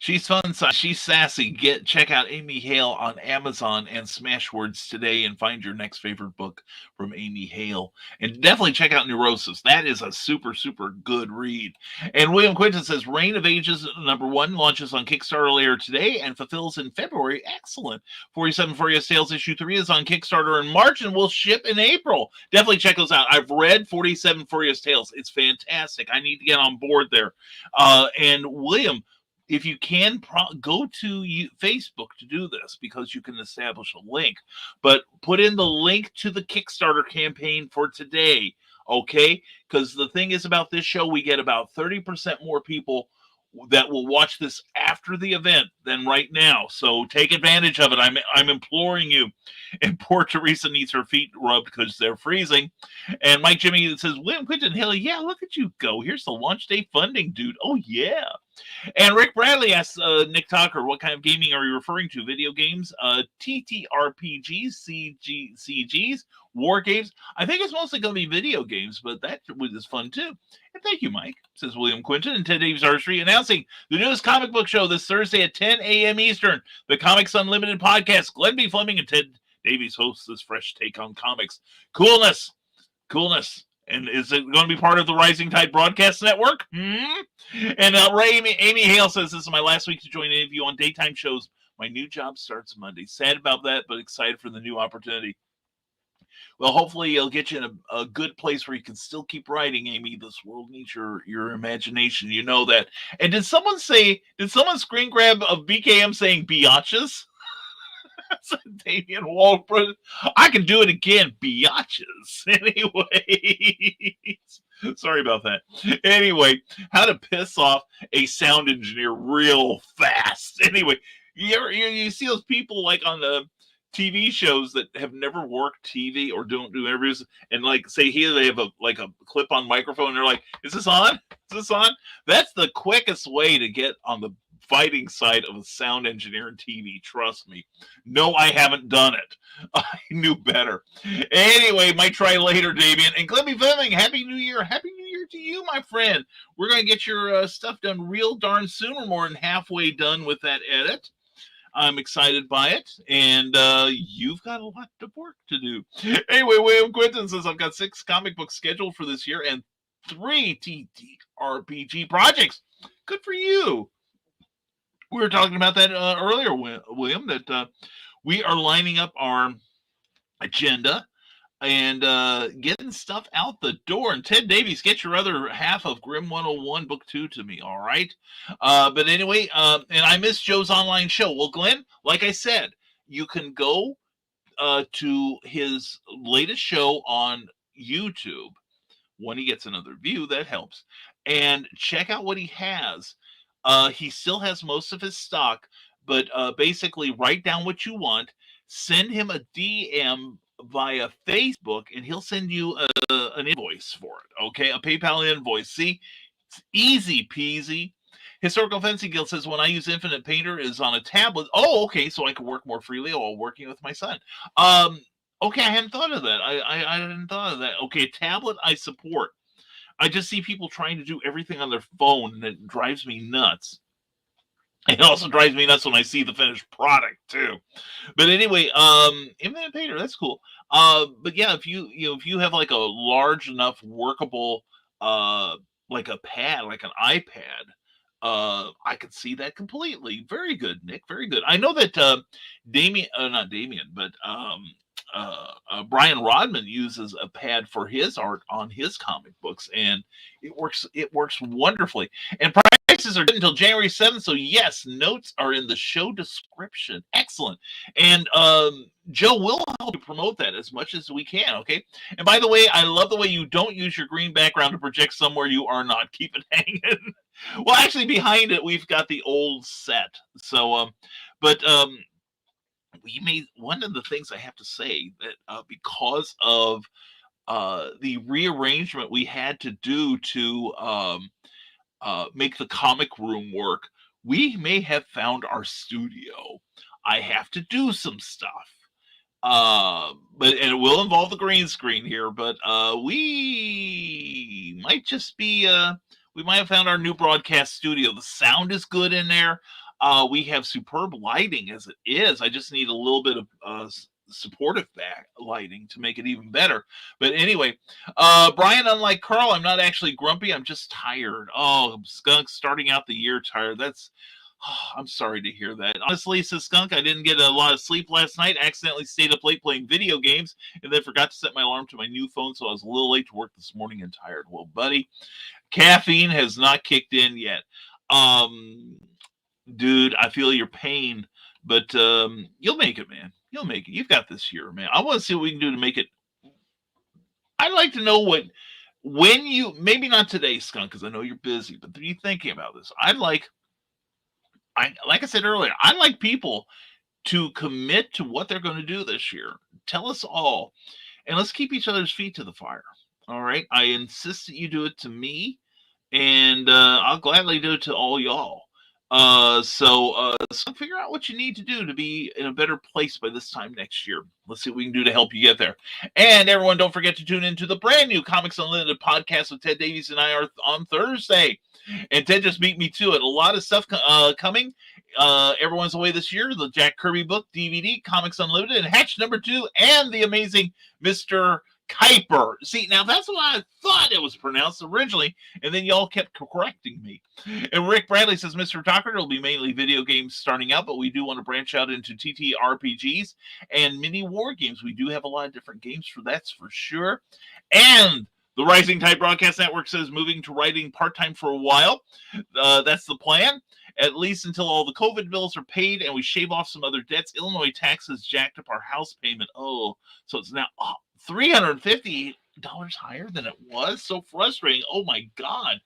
She's fun, she's sassy. Check out Amy Hale on Amazon and Smashwords today and find your next favorite book from Amy Hale. And definitely check out Neurosis. That is a super, super good read. And William Quinton says Reign of Ages #1 launches on Kickstarter later today and fulfills in February. Excellent. 47 Furious Tales issue 3 is on Kickstarter in March and will ship in April. Definitely check those out. I've read 47 Furious Tales. It's fantastic. I need to get on board there. And William, if you can, go to Facebook to do this because you can establish a link. But put in the link to the Kickstarter campaign for today, okay? Because the thing is about this show, we get about 30% more people that will watch this after the event than right now. So take advantage of it. I'm imploring you. And poor Teresa needs her feet rubbed because they're freezing. And Mike Jimmy says, William Quinton Haley, yeah, look at you go. Here's the launch day funding, dude. Oh, yeah. And Rick Bradley asks Nick Tucker, what kind of gaming are you referring to? Video games, TTRPGs, CGs, war games. I think it's mostly going to be video games, but that was fun too. And thank you, Mike, says William Quinton and Ted Davies Archery, announcing the newest comic book show this Thursday at 10 a.m. Eastern, the Comics Unlimited podcast. Glenn B. Fleming and Ted Davies hosts this fresh take on comics. Coolness. And is it going to be part of the Rising Tide Broadcast Network? And Amy Hale says, this is my last week to join an interview on daytime shows. My new job starts Monday. Sad about that, but excited for the new opportunity. Well, hopefully it'll get you in a good place where you can still keep writing, Amy. This world needs your imagination. You know that. And did someone screen grab of BKM saying biatches? Damian Walbridge. I can do it again. Biatches. Anyway. Sorry about that. Anyway, how to piss off a sound engineer real fast. Anyway, you see those people like on the TV shows that have never worked TV or don't do interviews, and like say here they have a clip-on microphone, and they're like, "Is this on? Is this on?" That's the quickest way to get on the fighting side of a sound engineer in TV. Trust me. No, I haven't done it. I knew better. Anyway, might try later, Damien. And Glenby Fleming, Happy New Year. Happy New Year to you, my friend. We're going to get your stuff done real darn soon. We're more than halfway done with that edit. I'm excited by it, and you've got a lot of work to do. Anyway, William Quinton says, I've got 6 comic books scheduled for this year and 3 TTRPG projects. Good for you. We were talking about that earlier, William, that we are lining up our agenda and getting stuff out the door. And Ted Davies, get your other half of Grim 101 Book 2 to me, all right? But anyway, and I missed Joe's online show. Well, Glenn, like I said, you can go to his latest show on YouTube. When he gets another view, that helps. And check out what he has. He still has most of his stock, but basically write down what you want, send him a DM via Facebook, and he'll send you an invoice for it, okay? A PayPal invoice. See? It's easy peasy. Historical Fencing Guild says, when I use Infinite Painter is on a tablet. Oh, okay, so I can work more freely while working with my son. Okay, I hadn't thought of that. I hadn't thought of that. Okay, tablet I support. I just see people trying to do everything on their phone, and it drives me nuts. It also drives me nuts when I see the finished product too. But anyway, Infinite Painter, that's cool. But yeah, if you have like a large enough workable like a pad, like an iPad, I could see that completely. Very good, Nick. Very good. I know that not Damien, but Brian Rodman uses a pad for his art on his comic books, and it works wonderfully. And prices are good until January 7th, so yes, notes are in the show description. Excellent. And Joe will help you promote that as much as we can, okay? And by the way, I love the way you don't use your green background to project somewhere you are not. Keep it hanging. Well, actually, behind it, we've got the old set. So, one of the things I have to say that because of the rearrangement we had to do to make the comic room work, we may have found our studio. I have to do some stuff. And it will involve the green screen here, but we might just be we might have found our new broadcast studio. The sound is good in there. We have superb lighting as it is. I just need a little bit of supportive back lighting to make it even better. But anyway, Brian, unlike Carl, I'm not actually grumpy. I'm just tired. Oh, Skunk, starting out the year tired. I'm sorry to hear that. Honestly, says Skunk, I didn't get a lot of sleep last night. Accidentally stayed up late playing video games, and then forgot to set my alarm to my new phone, so I was a little late to work this morning and tired. Well, buddy, caffeine has not kicked in yet. Dude, I feel your pain, but you'll make it, man. You'll make it. You've got this year, man. I want to see what we can do to make it. I'd like to know when you, maybe not today, Skunk, because I know you're busy, but are you thinking about this? Like I said earlier, I'd like people to commit to what they're going to do this year. Tell us all, and let's keep each other's feet to the fire. All right? I insist that you do it to me, and I'll gladly do it to all y'all. So figure out what you need to do to be in a better place by this time next year. Let's see what we can do to help you get there. And everyone, don't forget to tune into the brand new Comics Unlimited podcast with Ted Davies and I are on Thursday. And Ted just beat me to it. A lot of stuff coming. Everyone's away this year. The Jack Kirby book, DVD, Comics Unlimited, and Hatch #2, and the amazing Mr. Kuiper. See, now that's what I thought it was pronounced originally, and then y'all kept correcting me. And Rick Bradley says, Mr. Talker, it'll be mainly video games starting out, but we do want to branch out into TTRPGs and mini war games. We do have a lot of different games for that's for sure. And the Rising Tide Broadcast Network says moving to writing part-time for a while. That's the plan, at least until all the COVID bills are paid and we shave off some other debts. Illinois taxes jacked up our house payment. Oh, so it's now $350 higher than it was. So frustrating. Oh my God.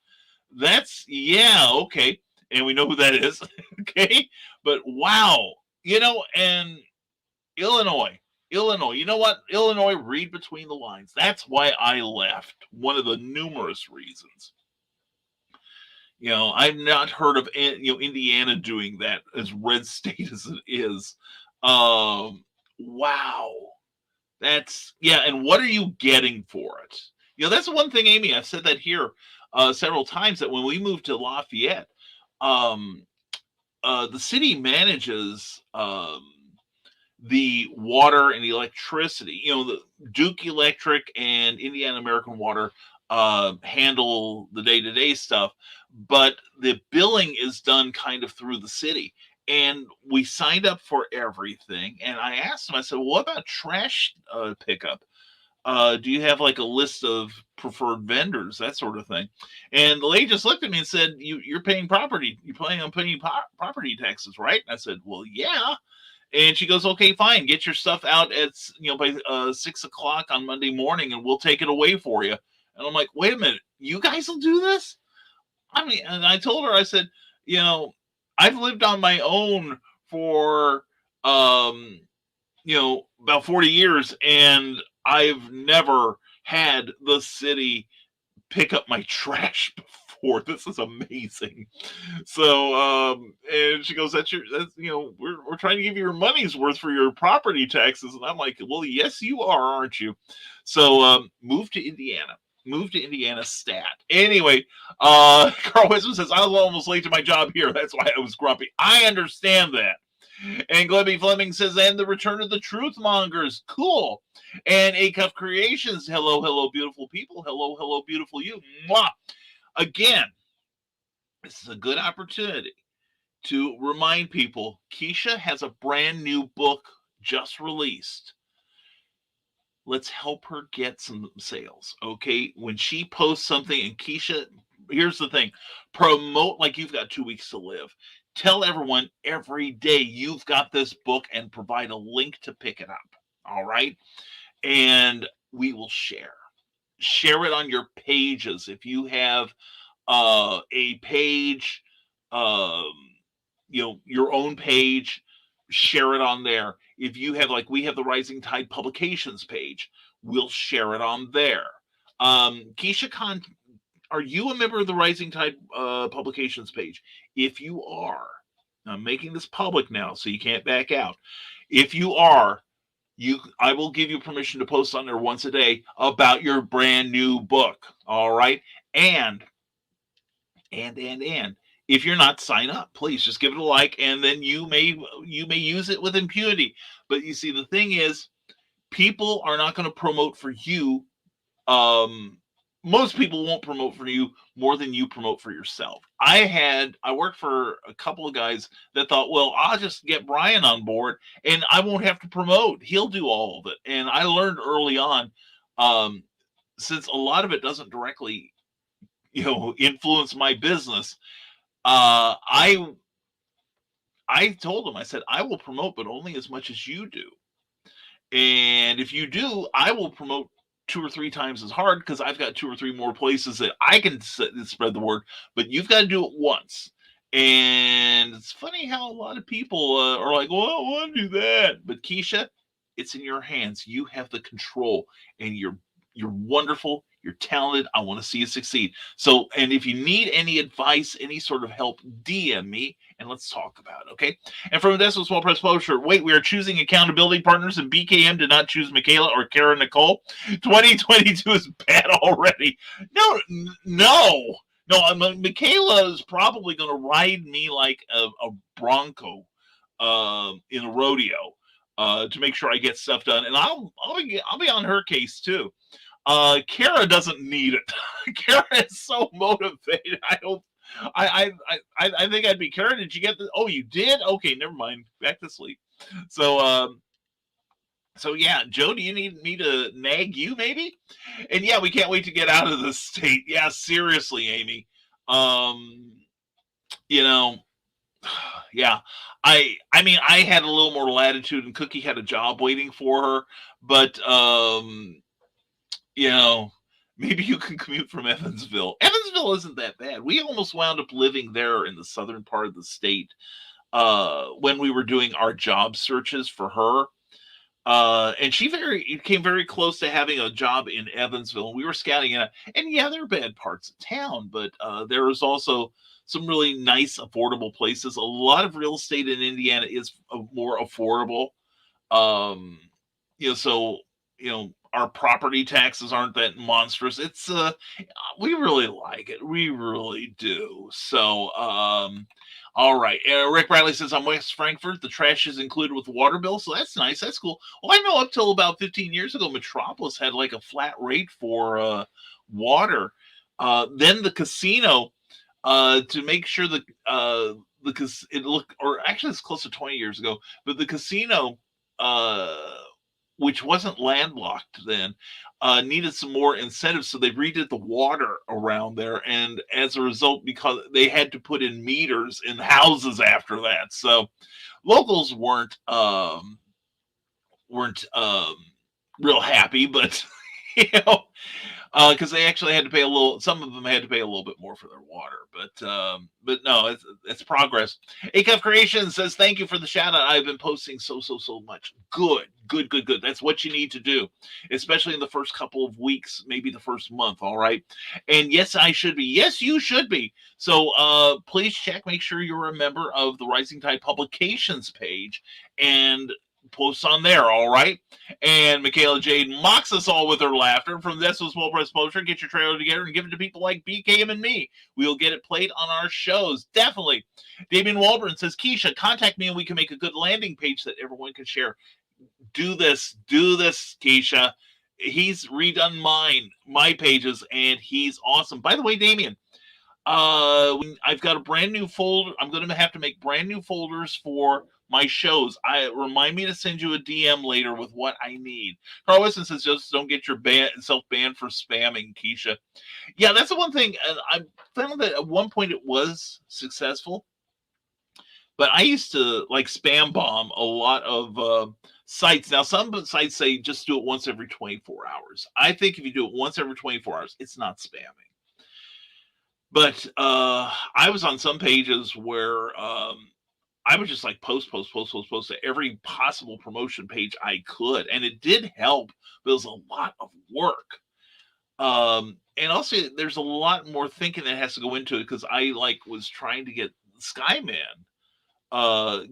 Okay. And we know who that is. Okay. But wow. And Illinois, you know what? Illinois, read between the lines. That's why I left. One of the numerous reasons. I've not heard of Indiana doing that as red state as it is. Wow. And what are you getting for it? That's the one thing, Amy, I've said that here several times, that when we moved to Lafayette, the city manages the water and electricity. The Duke Electric and Indiana American Water handle the day-to-day stuff, but the billing is done kind of through the city. And we signed up for everything. And I asked them, I said, well, what about trash pickup? Do you have like a list of preferred vendors, that sort of thing? And the lady just looked at me and said, you're paying property. You're planning on paying property taxes, right? And I said, well, yeah. And she goes, okay, fine. Get your stuff out at, by 6 o'clock on Monday morning, and we'll take it away for you. And I'm like, wait a minute, you guys will do this? I mean, and I told her, I said, I've lived on my own for, about 40 years, and I've never had the city pick up my trash before. This is amazing. So, and she goes, that's we're trying to give you your money's worth for your property taxes. And I'm like, well, yes, you are, aren't you? So, move to Indiana stat. Anyway, Carl Wisdom says, I was almost late to my job here. That's why I was grumpy. I understand that. And Glebby Fleming says, and the return of the truth mongers. Cool. And A Cup Creations. Hello, beautiful people. Hello, beautiful you. Mwah. Again, this is a good opportunity to remind people Keisha has a brand new book just released. Let's help her get some sales. Okay. When she posts something, and Keisha, here's the thing, promote like you've got 2 weeks to live. Tell everyone every day you've got this book and provide a link to pick it up. All right. And we will share it on your pages. If you have a page, your own page, share it on there. If you have, like, we have the Rising Tide Publications page, we'll share it on there. Keisha Khan, are you a member of the Rising Tide Publications page? If you are, I'm making this public now, so you can't back out. If you are, I will give you permission to post on there once a day about your brand new book. All right. And if you're not, sign up, please just give it a like, and then you may use it with impunity. But you see, the thing is, people are not going to promote for you. Most people won't promote for you more than you promote for yourself. I worked for a couple of guys that thought, well, I'll just get Brian on board and I won't have to promote. He'll do all of it. And I learned early on, since a lot of it doesn't directly, influence my business, I told him, I said, I will promote, but only as much as you do. And if you do, I will promote 2 or 3 times as hard, because I've got 2 or 3 more places that I can spread the word, but you've got to do it once. And it's funny how a lot of people are like, well, I want to do that. But Keisha, it's in your hands. You have the control, and you're wonderful. You're talented. I want to see you succeed. So, and if you need any advice, any sort of help, DM me and let's talk about it, okay? And from Odessa Small Press Publisher, wait, we are choosing accountability partners, and BKM did not choose Michaela or Kara Nicole. 2022 is bad already. No. Michaela is probably going to ride me like a bronco in a rodeo to make sure I get stuff done, and I'll be on her case too. Kara doesn't need it. Kara is so motivated. I think I'd be, Kara, did you get this? Oh, you did? Okay, never mind. Back to sleep. So yeah, Joe, do you need me to nag you maybe? And yeah, we can't wait to get out of this state. Yeah, seriously, Amy. Yeah, I mean, I had a little more latitude, and Cookie had a job waiting for her, but maybe you can commute from Evansville. Evansville isn't that bad. We almost wound up living there in the southern part of the state when we were doing our job searches for her. And she came very close to having a job in Evansville. We were scouting it, and yeah, there are bad parts of town, but there was also some really nice, affordable places. A lot of real estate in Indiana is more affordable. our property taxes aren't that monstrous. It's we really like it. We really do. So all right. Rick Bradley says, I'm West Frankfurt. The trash is included with the water bill. So that's nice. That's cool. Well, I know up till about 15 years ago, Metropolis had like a flat rate for water. Then the casino, to make sure that because it looked, or actually it's close to 20 years ago, but the casino, which wasn't landlocked then, needed some more incentives, so they redid the water around there, and as a result, because they had to put in meters in houses after that, so locals weren't real happy, but you know, because they actually had to pay a little. Some of them had to pay a little bit more for their water, but no, it's progress. Acuff Creation says, thank you for the shout out. I've been posting so much. Good. That's what you need to do, especially in the first couple of weeks, maybe the first month. All right, and yes, I should be. Yes, you should be. So please check. Make sure you're a member of the Rising Tide Publications page and posts on there. All right. And Michaela Jade mocks us all with her laughter. From this was Small Press Poster. Get your trailer together and give it to people like BKM and me. We'll get it played on our shows. Definitely. Damian Walburn says, Keisha, contact me and we can make a good landing page that everyone can share. Do this, Keisha. He's redone my pages, and he's awesome. By the way, Damian, I've got a brand new folder. I'm going to have to make brand new folders for my shows. Remind me to send you a DM later with what I need. Carl Wilson says, just don't get your self banned for spamming, Keisha. Yeah, that's the one thing. And I found that at one point it was successful, but I used to like spam bomb a lot of sites. Now, some sites say just do it once every 24 hours. I think if you do it once every 24 hours, it's not spamming. But I was on some pages where I would just like post to every possible promotion page I could. And it did help, but it was a lot of work. And also there's a lot more thinking that has to go into it, because I was trying to get Skyman,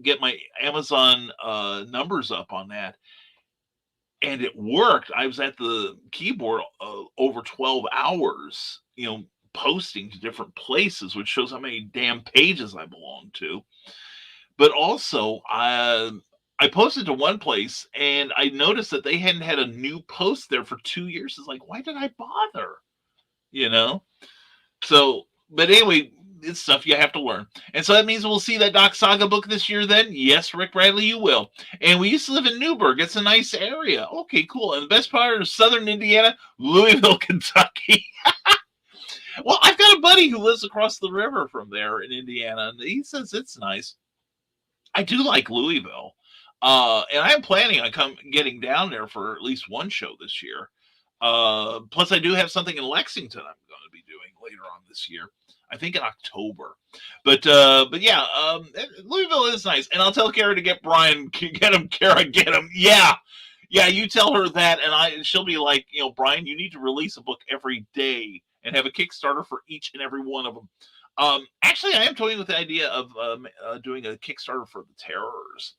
get my Amazon numbers up on that. And it worked. I was at the keyboard over 12 hours, posting to different places, which shows how many damn pages I belong to. But also, I posted to one place and I noticed that they hadn't had a new post there for 2 years. It's like, why did I bother? So, but anyway, it's stuff you have to learn. And so that means we'll see that Doc Saga book this year then? Yes, Rick Bradley, you will. And we used to live in Newburgh. It's a nice area. Okay, cool. And the best part of southern Indiana, Louisville, Kentucky. Well, I've got a buddy who lives across the river from there in Indiana, and he says it's nice. I do like Louisville. And I'm planning on getting down there for at least one show this year. Plus, I do have something in Lexington I'm going to be doing later on this year. I think in October. But yeah, Louisville is nice. And I'll tell Kara to get Brian. Get him, Kara, get him. Yeah, you tell her that, and she'll be like, Brian, you need to release a book every day and have a Kickstarter for each and every one of them. Actually, I am toying with the idea of doing a Kickstarter for the Terrors,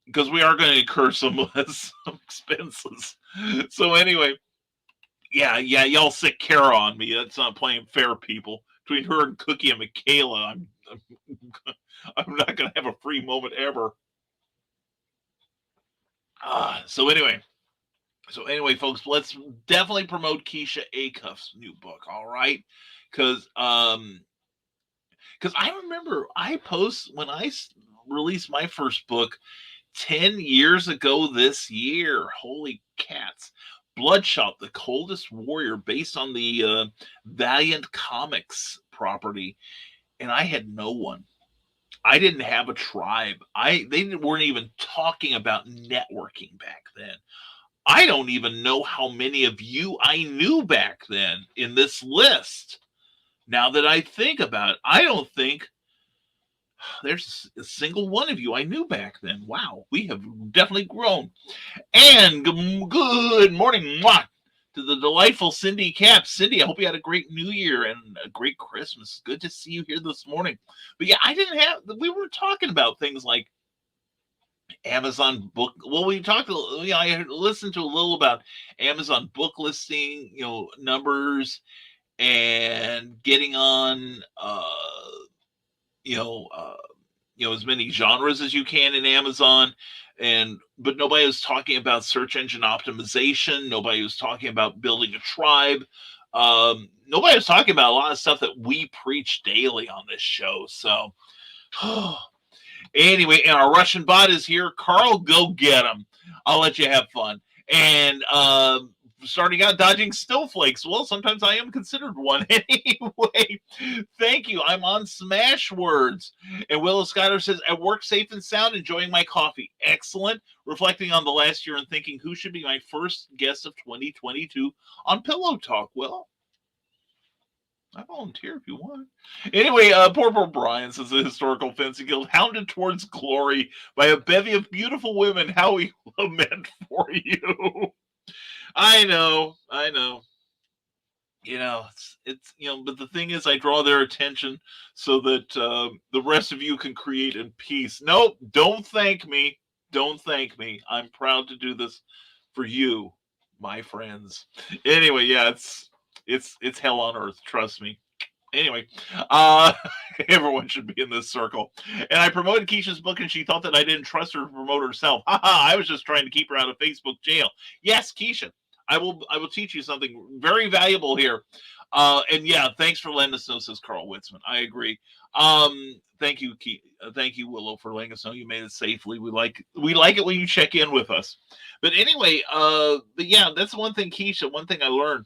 because we are going to incur some expenses. So anyway, yeah, y'all sick Kara on me. That's not playing fair, people. Between her and Cookie and Michaela, I'm not going to have a free moment ever. So anyway, folks, let's definitely promote Keisha Acuff's new book. All right. Because I remember when I released my first book 10 years ago this year. Holy cats. Bloodshot, the Coldest Warrior, based on the Valiant Comics property. And I had no one. I didn't have a tribe. They weren't even talking about networking back then. I don't even know how many of you I knew back then in this list. Now that I think about it, I don't think there's a single one of you I knew back then. Wow, we have definitely grown. And good morning to the delightful Cindy Cap. Cindy, I hope you had a great New Year and a great Christmas. Good to see you here this morning. But yeah, we were talking about things like Amazon book. Well, we talked. I listened to a little about Amazon book listing, numbers and getting on, you know, uh, as many genres as you can in Amazon. But nobody was talking about search engine optimization. Nobody was talking about building a tribe. Nobody was talking about a lot of stuff that we preach daily on this show. So, anyway, and our Russian bot is here. Carl, go get him. I'll let you have fun. And starting out dodging snowflakes. Well, sometimes I am considered one. Anyway, thank you. I'm on Smashwords. And Willow Skyler says, at work safe and sound, enjoying my coffee. Excellent. Reflecting on the last year and thinking who should be my first guest of 2022 on Pillow Talk. Well, I volunteer if you want. Anyway, poor Brian says the Historical Fencing Guild hounded towards glory by a bevy of beautiful women. How we lament for you. I know. It's but the thing is, I draw their attention so that the rest of you can create in peace. Nope, don't thank me. Don't thank me. I'm proud to do this for you, my friends. Anyway, yeah, it's hell on earth, trust me. Anyway, everyone should be in this circle. And I promoted Keisha's book, and she thought that I didn't trust her to promote herself. I was just trying to keep her out of Facebook jail. Yes, Keisha, I will teach you something very valuable here. And yeah, thanks for letting us know, says Carl Witzman. I agree. Thank you, thank you, Willow, for letting us know you made it safely. We like it when you check in with us. But anyway, but yeah, that's one thing, Keisha. One thing I learned.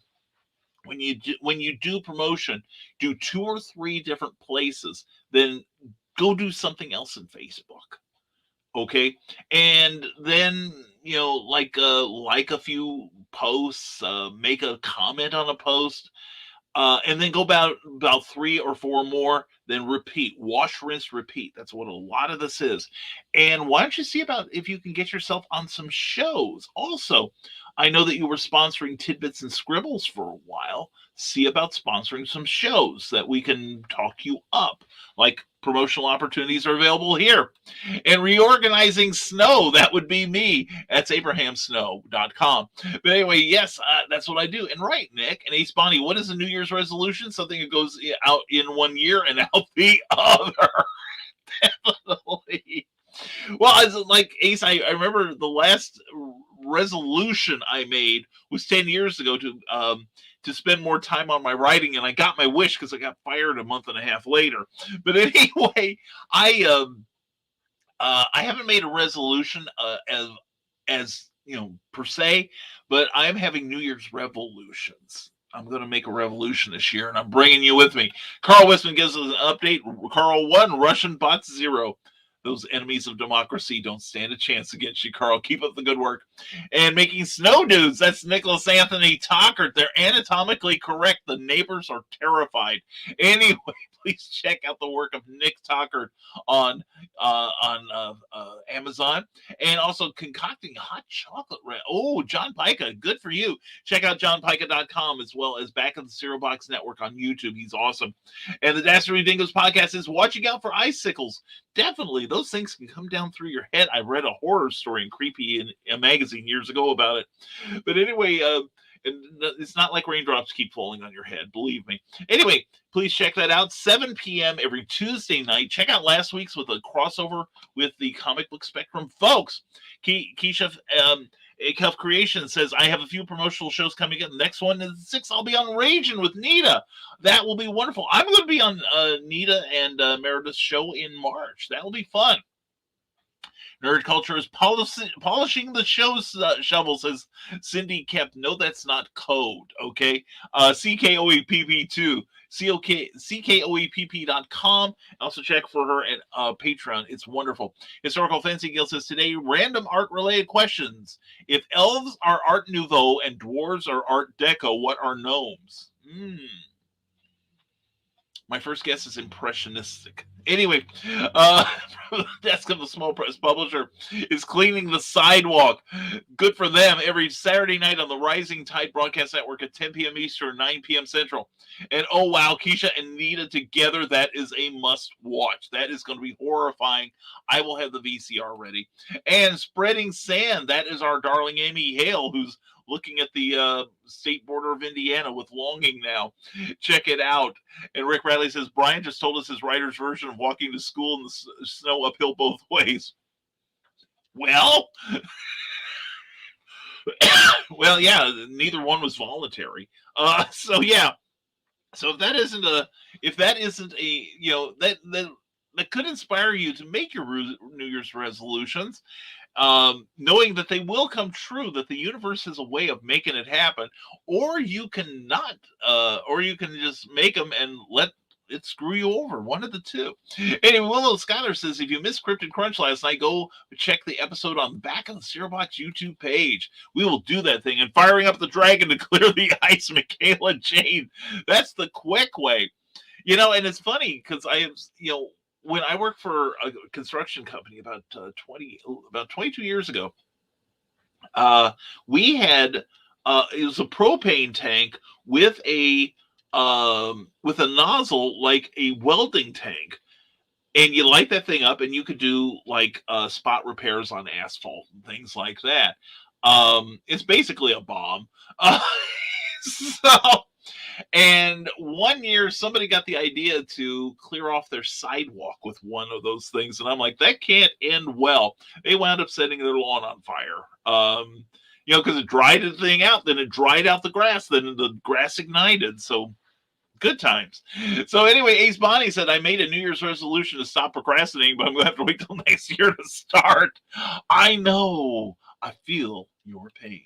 When you do promotion, do 2 or 3 different places, then go do something else in Facebook. Okay, and then like a few posts, make a comment on a post, and then go about 3 or 4 more, then repeat, wash, rinse, repeat. That's what a lot of this is. And why don't you see about if you can get yourself on some shows? Also, I know that you were sponsoring Tidbits and Scribbles for a while. See about sponsoring some shows that we can talk you up. Like promotional opportunities are available here. And reorganizing snow, that would be me. That's abrahamsnow.com. But anyway, yes, that's what I do. And right, Nick and Ace Bonnie, what is a New Year's resolution? Something that goes out in one year and out the other. Definitely. Well, as like Ace, I remember the last resolution I made was 10 years ago to spend more time on my writing, and I got my wish because I got fired a month and a half later. But anyway, I haven't made a resolution as per se, but I'm having New Year's revolutions. I'm going to make a revolution this year, and I'm bringing you with me. Carl Westman gives us an update. Carl 1, Russian bots 0. Those enemies of democracy don't stand a chance against you, Carl. Keep up the good work. And making snow dudes, that's Nicholas Anthony Tockert. They're anatomically correct. The neighbors are terrified. Anyway, please check out the work of Nick Tockert on Amazon. And also concocting hot chocolate. Oh, John Pica, good for you. Check out johnpica.com as well as Back of the Cereal Box Network on YouTube. He's awesome. And the Dastardly Dingoes podcast is watching out for icicles. Definitely, those things can come down through your head. I read a horror story in Creepy in a magazine years ago about it. But anyway, it's not like raindrops keep falling on your head, believe me. Anyway, please check that out. 7 p.m. every Tuesday night. Check out last week's with a crossover with the Comic Book Spectrum folks. Keisha Cuff Creation says, I have a few promotional shows coming up. The next one is 6. I'll be on Raging with Nita. That will be wonderful. I'm going to be on Nita and Meredith's show in March. That will be fun. Nerd Culture is polishing the show's shovel, says Cindy Kemp. No, that's not code, okay? CKOEPP2. CKOEPP.com. Also check for her at Patreon. It's wonderful. Historical Fencing Guild says today, random art related questions. If elves are Art Nouveau and dwarves are Art Deco, what are gnomes? My first guess is impressionistic. Anyway, from the desk of the small press publisher is cleaning the sidewalk. Good for them. Every Saturday night on the Rising Tide Broadcast Network at 10 p.m. Eastern, 9 p.m. Central. And oh wow, Keisha and Nita together, that is a must watch. That is going to be horrifying. I will have the VCR ready. And Spreading Sand, that is our darling Amy Hale, who's looking at the state border of Indiana with longing now. Check it out. And Rick Radley says, Brian just told us his writer's version of walking to school in the snow uphill both ways. Well, well, yeah, neither one was voluntary. So yeah. So if that isn't a, you know, that could inspire you to make your New Year's resolutions, knowing that they will come true, that the universe has a way of making it happen, or you can not, or you can just make them and let it screw you over. One of the two. Anyway, Willow Schuyler says, if you missed Cryptid Crunch last night, go check the episode on the back of the Cerebot YouTube page. We will do that thing. And firing up the dragon to clear the ice, Michaela Jane. That's the quick way. You know, and it's funny because I have, you know, when I worked for a construction company about 22 years ago, we had it was a propane tank with a nozzle like a welding tank, and you light that thing up, and you could do like spot repairs on asphalt and things like that. It's basically a bomb. So. And one year, somebody got the idea to clear off their sidewalk with one of those things. And I'm like, that can't end well. They wound up setting their lawn on fire. You know, because it dried the thing out. Then it dried out the grass. Then the grass ignited. So good times. So anyway, Ace Bonnie said, I made a New Year's resolution to stop procrastinating, but I'm going to have to wait till next year to start. I know. I feel your pain.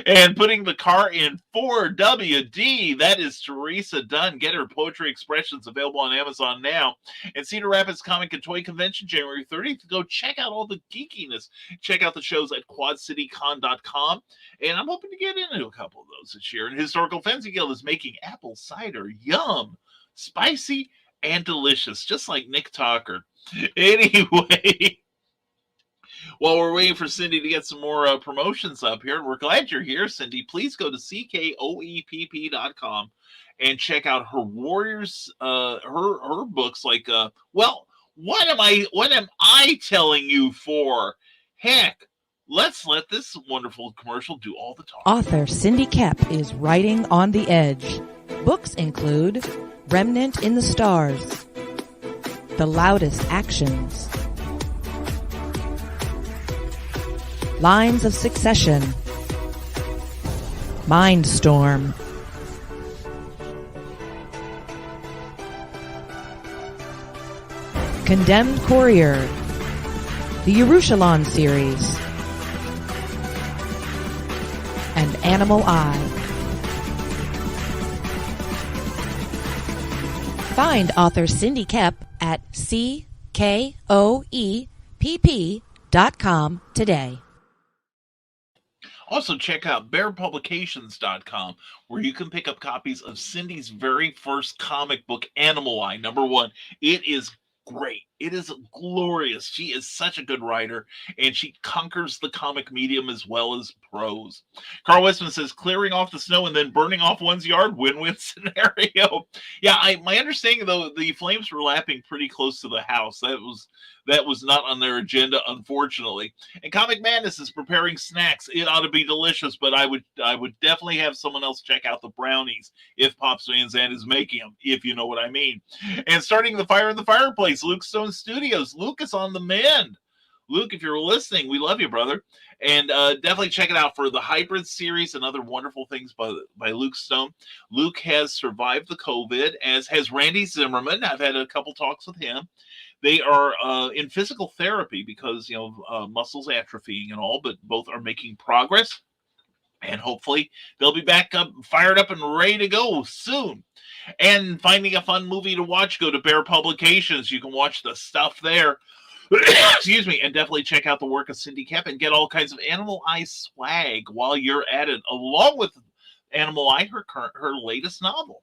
And putting the car in 4WD, that is Teresa Dunn. Get her poetry expressions available on Amazon now. And Cedar Rapids Comic and Toy Convention, January 30th. Go check out all the geekiness. Check out the shows at quadcitycon.com. And I'm hoping to get into a couple of those this year. And Historical Fancy Guild is making apple cider. Yum. Spicy and delicious, just like Nick Talker. Anyway. While we're waiting for Cindy to get some more promotions up here, we're glad you're here, Cindy. Please go to CKOEPP.com and check out her Warriors, her books. Like, well, what am I telling you for? Heck, let's let this wonderful commercial do all the talking. Author Cindy Kep is writing on the edge. Books include Remnant in the Stars, The Loudest Actions, Lines of Succession, Mindstorm, Condemned Courier, the Yerushalayim series, and Animal Eye. Find author Cindy Kep at CKOEPP.com today. Also, check out bearpublications.com, where you can pick up copies of Cindy's very first comic book, Animal Eye, #1. It is great. It is glorious. She is such a good writer, and she conquers the comic medium as well as prose. Carl Westman says, clearing off the snow and then burning off one's yard, win-win scenario. Yeah, my understanding, though, the flames were lapping pretty close to the house. That was not on their agenda, unfortunately. And Comic Madness is preparing snacks. It ought to be delicious, but I would definitely have someone else check out the brownies if Pops Van Zandt is making them, if you know what I mean. And starting the fire in the fireplace, Luke Stone Studios. Luke is on the mend. Luke, if you're listening, we love you, brother. And definitely check it out for the Hybrid series and other wonderful things by Luke Stone. Luke has survived the COVID, as has Randy Zimmerman. I've had a couple talks with him. They are in physical therapy because, muscles atrophying and all, but both are making progress. And hopefully they'll be back up, fired up and ready to go soon. And finding a fun movie to watch, go to Bear Publications. You can watch the stuff there. Excuse me. And definitely check out the work of Cindy Kep and get all kinds of Animal Eye swag while you're at it, along with Animal Eye, her latest novel.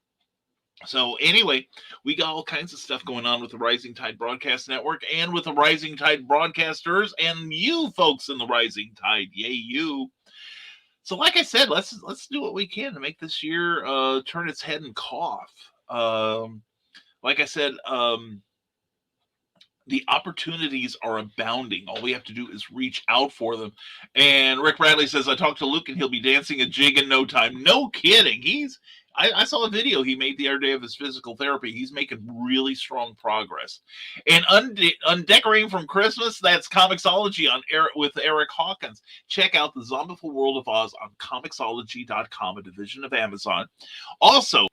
So anyway, we got all kinds of stuff going on with the Rising Tide Broadcast Network and with the Rising Tide broadcasters and you folks in the Rising Tide. Yay, you. So like I said, let's do what we can to make this year turn its head and cough. Like I said, the opportunities are abounding. All we have to do is reach out for them. And Rick Bradley says, I talked to Luke and he'll be dancing a jig in no time. No kidding. I saw a video he made the other day of his physical therapy. He's making really strong progress. And Undecorating from Christmas, that's Comixology with Eric Hawkins. Check out the Zombiful World of Oz on Comixology.com, a division of Amazon. Also,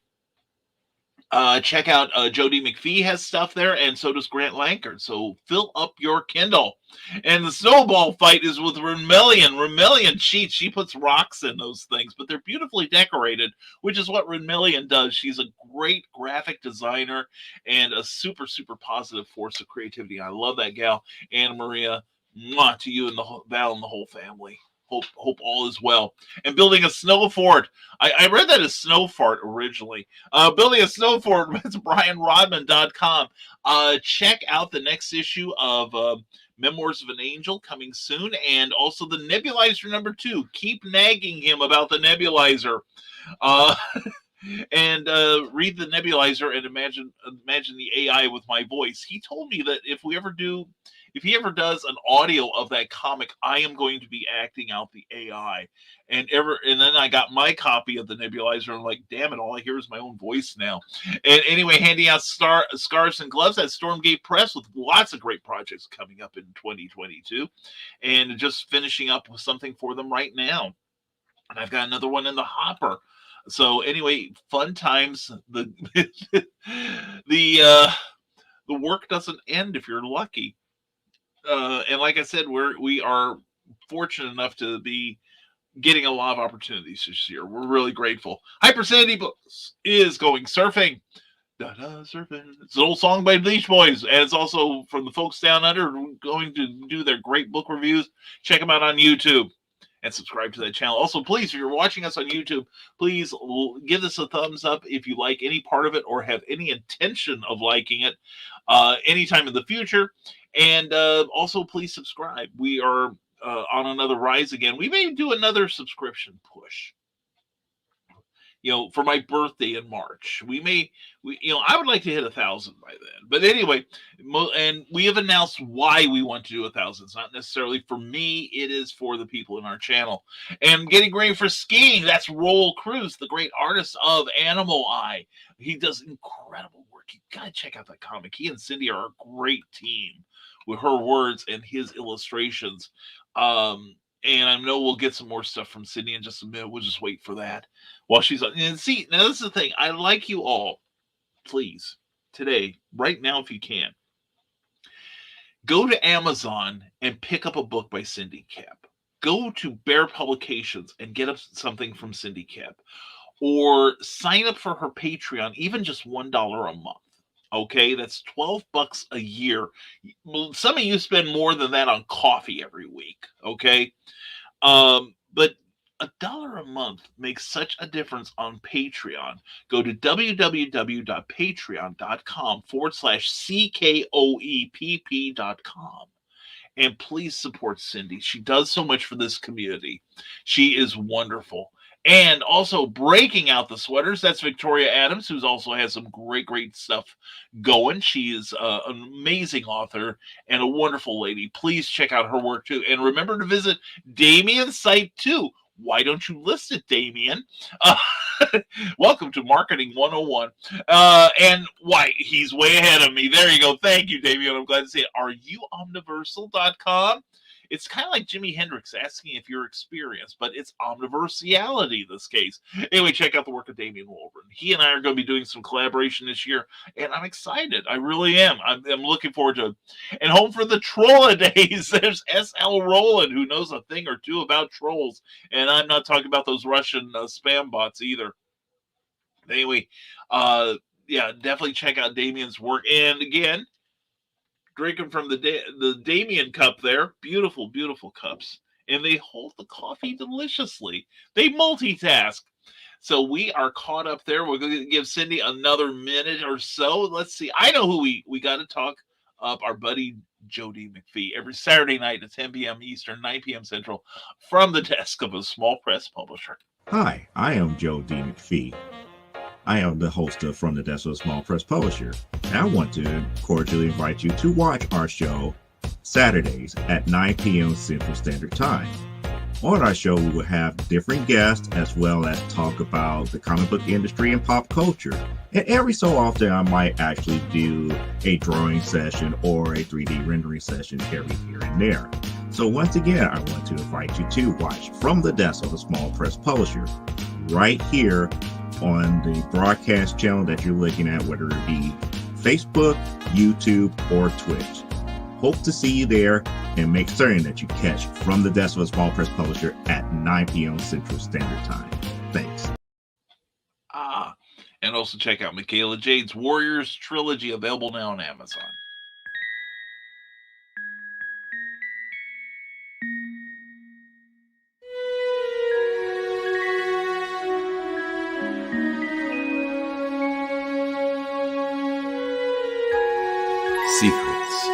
check out Jody McPhee has stuff there, and so does Grant Lankard. So fill up your Kindle. And the snowball fight is with Runmellion. Runmellion cheats. She puts rocks in those things, but they're beautifully decorated, which is what Runmellion does. She's a great graphic designer and a super, super positive force of creativity. I love that gal. Anna Maria, mwah, to you and Val and the whole family. Hope all is well. And building a snow fort. I read that as snow fart originally. Building a snow fort, it's BrianRodman.com. Check out the next issue of Memoirs of an Angel coming soon. And also the Nebulizer #2. Keep nagging him about the Nebulizer. And read the Nebulizer and imagine the AI with my voice. He told me that if he ever does an audio of that comic, I am going to be acting out the AI. And then I got my copy of the Nebulizer, and I'm like, damn it, all I hear is my own voice now. And anyway, handing out scarves and gloves at Stormgate Press with lots of great projects coming up in 2022. And just finishing up with something for them right now. And I've got another one in the hopper. So anyway, fun times. The work doesn't end if you're lucky. And like I said, we are fortunate enough to be getting a lot of opportunities this year. We're really grateful. Hyper Sandy Books is going surfing. Da-da, surfing. It's an old song by Beach Boys, and it's also from the folks down under going to do their great book reviews. Check them out on YouTube and subscribe to that channel. Also, please, if you're watching us on YouTube, please give us a thumbs up if you like any part of it or have any intention of liking it anytime in the future. And also, please subscribe. We are on another rise again. We may do another subscription push. For my birthday in March, I would like to hit 1,000 by then. But anyway, and we have announced why we want to do 1,000. It's not necessarily for me; it is for the people in our channel. And getting ready for skiing. That's Roel Cruz, the great artist of Animal Eye. He does incredible work. You gotta check out that comic. He and Cindy are a great team with her words and his illustrations. And I know we'll get some more stuff from Sydney in just a minute. We'll just wait for that while she's on. And see, now this is the thing. I like you all. Please, today, right now, if you can, go to Amazon and pick up a book by Cindy Cap. Go to Bear Publications and get up something from Cindy Cap. Or sign up for her Patreon, even just $1 a month. Okay, that's $12 a year. Some of you spend more than that on coffee every week. Okay, but $1 a month makes such a difference on Patreon. Go to www.patreon.com/CKOEPP.com and please support Cindy. She does so much for this community. She is wonderful. And also breaking out the sweaters, that's Victoria Adams, who also has some great stuff going. She is an amazing author and a wonderful lady. Please check out her work too. And remember to visit Damien's site too. Why don't you list it, Damien? Welcome to Marketing 101. And why, he's way ahead of me. There you go. Thank you, Damien. I'm glad to see it. Are you omniversal.com? It's kind of like Jimi Hendrix asking if you're experienced, but it's omniversality in this case. Anyway, check out the work of Damien Wolbern. He and I are going to be doing some collaboration this year, and I'm excited. I really am. I'm looking forward to it. And home for the Troll-a-days, there's S.L. Rowland, who knows a thing or two about trolls. And I'm not talking about those Russian spam bots either. Anyway, yeah, definitely check out Damien's work. And again, drinking from the Damien cup there. Beautiful cups. And they hold the coffee deliciously. They multitask. So we are caught up there. We're going to give Cindy another minute or so. Let's see. I know who we got to talk up. Our buddy Joe D. McPhee every Saturday night at 10 p.m. Eastern, 9 p.m. Central, from the desk of a small press publisher. Hi, I am Joe D. McPhee. I am the host of From the Desk of a Small Press Publisher, and I want to cordially invite you to watch our show Saturdays at 9 p.m. Central Standard Time. On our show, we will have different guests as well as talk about the comic book industry and pop culture. And every so often, I might actually do a drawing session or a 3D rendering session every here and there. So once again, I want to invite you to watch From the Desk of a Small Press Publisher right here on the broadcast channel that you're looking at, whether it be Facebook, YouTube, or Twitch. Hope to see you there, and make certain that you catch From the Desk of a Small Press Publisher at 9 p.m. Central Standard Time. Thanks. And also check out Michaela Jade's Warriors Trilogy, available now on Amazon. Secrets,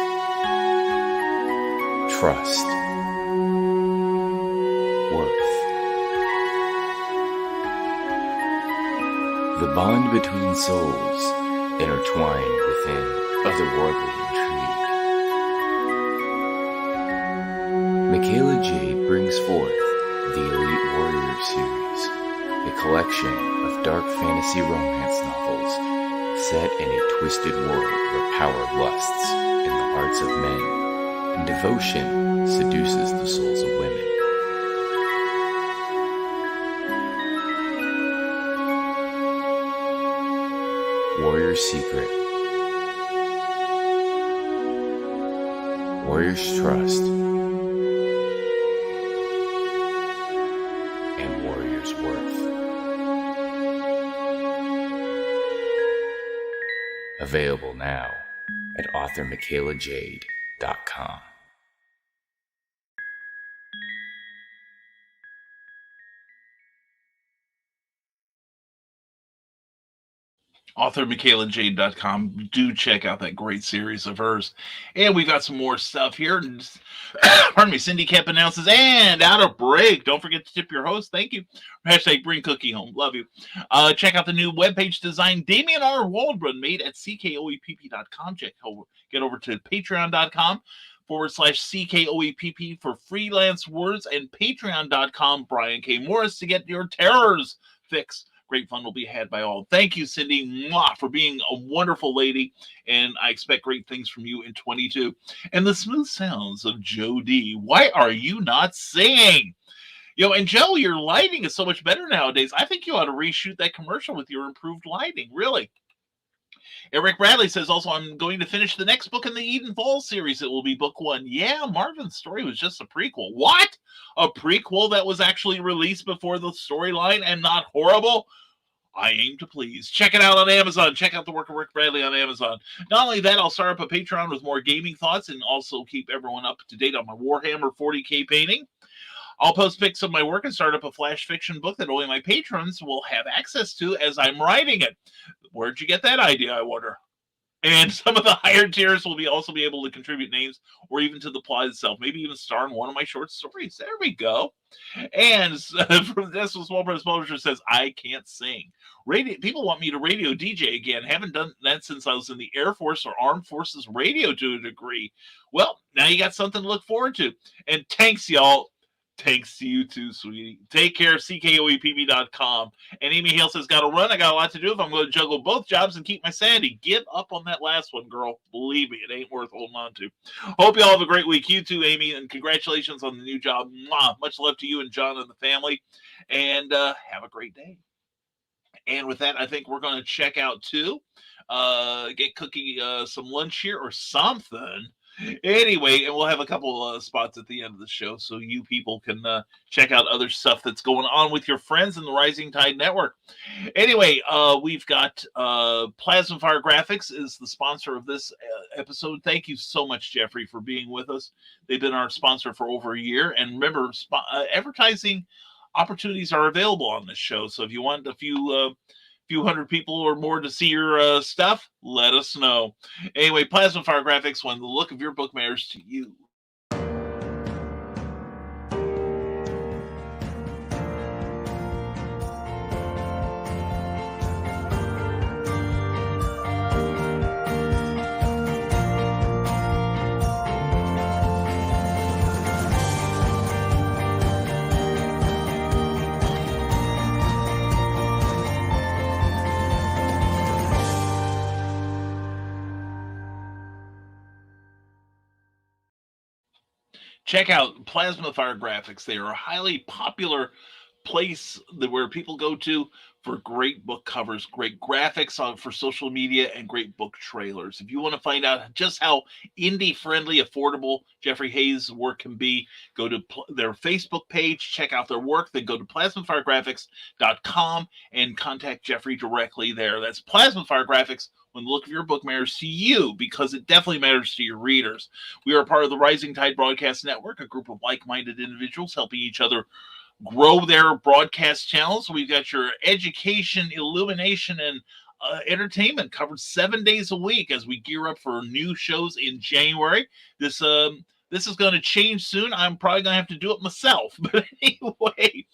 trust, worth. The bond between souls, intertwined within otherworldly intrigue. Michaela Jade brings forth the Elite Warrior series, a collection of dark fantasy romance novels set in a twisted world where power lusts in the hearts of men and devotion seduces the souls of women. Warrior's Secret, Warrior's Trust, and Warrior's Worth. Available now at authormichaelajade.com. authormichaelajade.com. Do check out that great series of hers. And we've got some more stuff here. Pardon me, Cindy Kemp announces, and out of break. Don't forget to tip your host. Thank you. Hashtag bring cookie home. Love you. Check out the new webpage design Damian R. Waldron made at ckoepp.com. Get over to patreon.com/CKOEPP for freelance words, and patreon.com Brian K. Morris to get your terrors fixed. Great fun will be had by all. Thank you, Cindy, for being a wonderful lady, and I expect great things from you in 22. And the smooth sounds of Joe D. Why are you not singing? And Joe, your lighting is so much better nowadays. I think you ought to reshoot that commercial with your improved lighting, really. Eric Bradley says also, I'm going to finish the next book in the Eden Falls series. It will be book 1. Yeah, Marvin's story was just a prequel. What? A prequel that was actually released before the storyline and not horrible? I aim to please. Check it out on Amazon. Check out the work of Rick Bradley on Amazon. Not only that, I'll start up a Patreon with more gaming thoughts and also keep everyone up to date on my Warhammer 40K painting. I'll post pics of my work and start up a flash fiction book that only my patrons will have access to as I'm writing it. Where'd you get that idea, I wonder? And some of the higher tiers will also be able to contribute names or even to the plot itself, maybe even star in one of my short stories. There we go. And from this Small Press Publisher says, I can't sing. People want me to radio DJ again. Haven't done that since I was in the Air Force or Armed Forces radio to a degree. Well, now you got something to look forward to. And thanks, y'all. Thanks to you too, sweetie. Take care, CKOEPB.com. And Amy Hale says, got to run. I got a lot to do if I'm going to juggle both jobs and keep my sanity. Give up on that last one, girl. Believe me, it ain't worth holding on to. Hope you all have a great week. You too, Amy, and congratulations on the new job. Mwah. Much love to you and John and the family. And have a great day. And with that, I think we're going to check out too. Get Cookie some lunch here or something. Anyway, and we'll have a couple spots at the end of the show so you people can check out other stuff that's going on with your friends in the Rising Tide Network. Anyway, we've got Plasma Fire Graphics is the sponsor of this episode. Thank you so much, Jeffrey, for being with us. They've been our sponsor for over a year. And remember, advertising opportunities are available on this show. So if you want a few hundred people or more to see your stuff, let us know. Anyway, Plasma Fire Graphics, when the look of your book matters to you. Check out Plasma Fire Graphics. They are a highly popular place where people go to for great book covers, great graphics for social media, and great book trailers. If you want to find out just how indie-friendly, affordable Jeffrey Hayes' work can be, go to their Facebook page, check out their work, then go to plasmafiregraphics.com and contact Jeffrey directly there. That's Plasma Fire Graphics, when the look of your book matters to you, because it definitely matters to your readers. We are part of the Rising Tide Broadcast Network, a group of like-minded individuals helping each other grow their broadcast channels. We've got your education, illumination, and entertainment covered 7 days a week as we gear up for new shows in January. This is going to change soon. I'm probably going to have to do it myself. But anyway,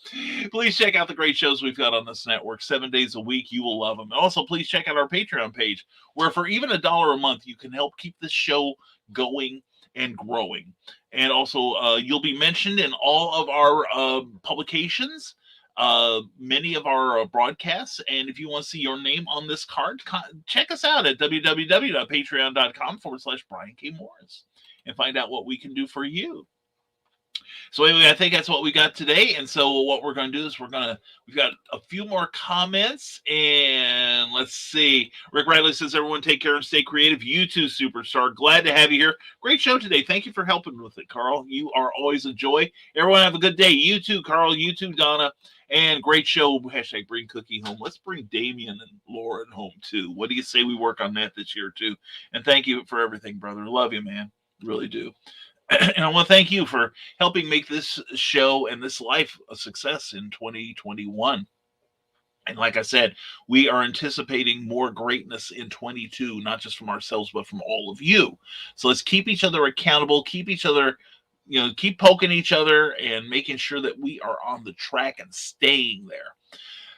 please check out the great shows we've got on this network 7 days a week. You will love them. Also, please check out our Patreon page, where for even $1 a month, you can help keep this show going and growing. And also, you'll be mentioned in all of our publications, many of our broadcasts. And if you want to see your name on this card, check us out at www.patreon.com/Brian K. Morris and find out what we can do for you. So anyway, I think that's what we got today. And so what we're going to do is we've got a few more comments, and let's see. Rick Riley says, everyone take care and stay creative. You too, superstar. Glad to have you here. Great show today. Thank you for helping with it, Carl. You are always a joy. Everyone have a good day. You too, Carl. You too, Donna. And great show. Hashtag bring Cookie home. Let's bring Damien and Lauren home too. What do you say we work on that this year too? And thank you for everything, brother. Love you, man. Really do. And I want to thank you for helping make this show and this life a success in 2021. And like I said, we are anticipating more greatness in 22, not just from ourselves, but from all of you. So let's keep each other accountable, keep each other, keep poking each other and making sure that we are on the track and staying there.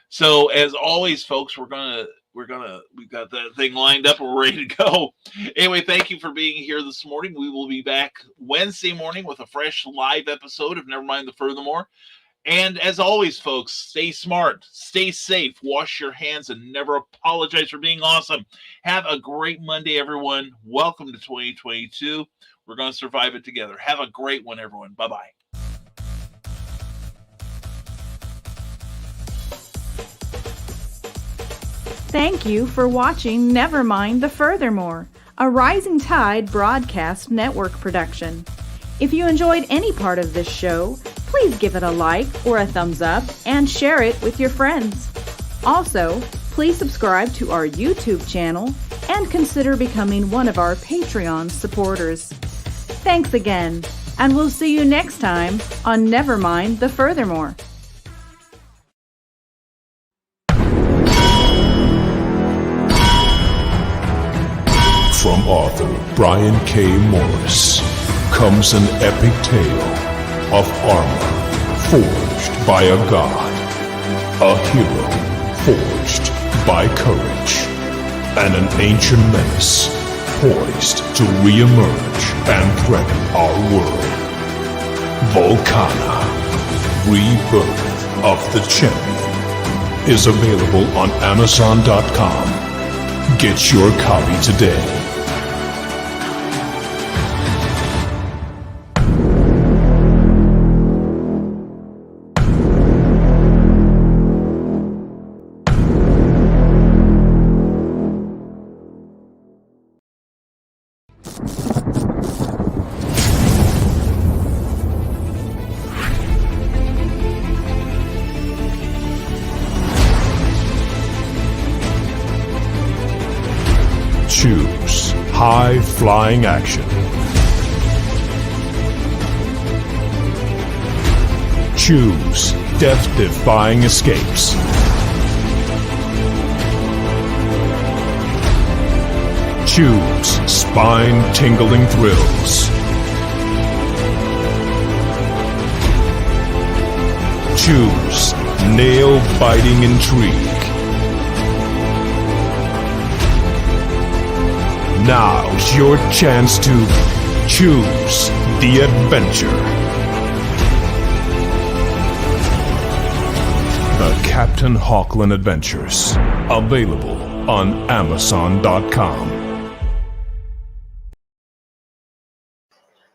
So as always, folks, we've got that thing lined up and we're ready to go. Anyway, thank you for being here this morning. We will be back Wednesday morning with a fresh live episode of Nevermind the Furthermore. And as always, folks, stay smart, stay safe, wash your hands, and never apologize for being awesome. Have a great Monday, everyone. Welcome to 2022. We're going to survive it together. Have a great one, everyone. Bye-bye. Thank you for watching Nevermind the Furthermore, a Rising Tide Broadcast Network production. If you enjoyed any part of this show, please give it a like or a thumbs up and share it with your friends. Also, please subscribe to our YouTube channel and consider becoming one of our Patreon supporters. Thanks again, and we'll see you next time on Nevermind the Furthermore. From author Brian K. Morris comes an epic tale of armor forged by a god, a hero forged by courage, and an ancient menace poised to re-emerge and threaten our world. Volcana, Rebirth of the Champion, is available on Amazon.com. Get your copy today. Choose high-flying action. Choose death-defying escapes. Choose spine-tingling thrills. Choose nail-biting intrigue. Now's your chance to choose the adventure. The Captain Hawkland Adventures. Available on Amazon.com.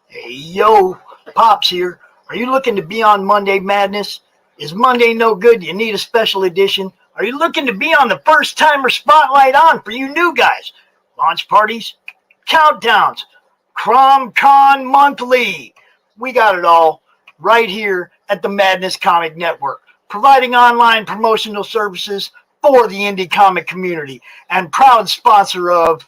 Hey, yo, Pops here. Are you looking to be on Monday Madness? Is Monday no good? You need a special edition? Are you looking to be on the first timer spotlight on for you new guys? Launch parties, countdowns, CromCon Monthly. We got it all right here at the Madness Comic Network, providing online promotional services for the indie comic community and proud sponsor of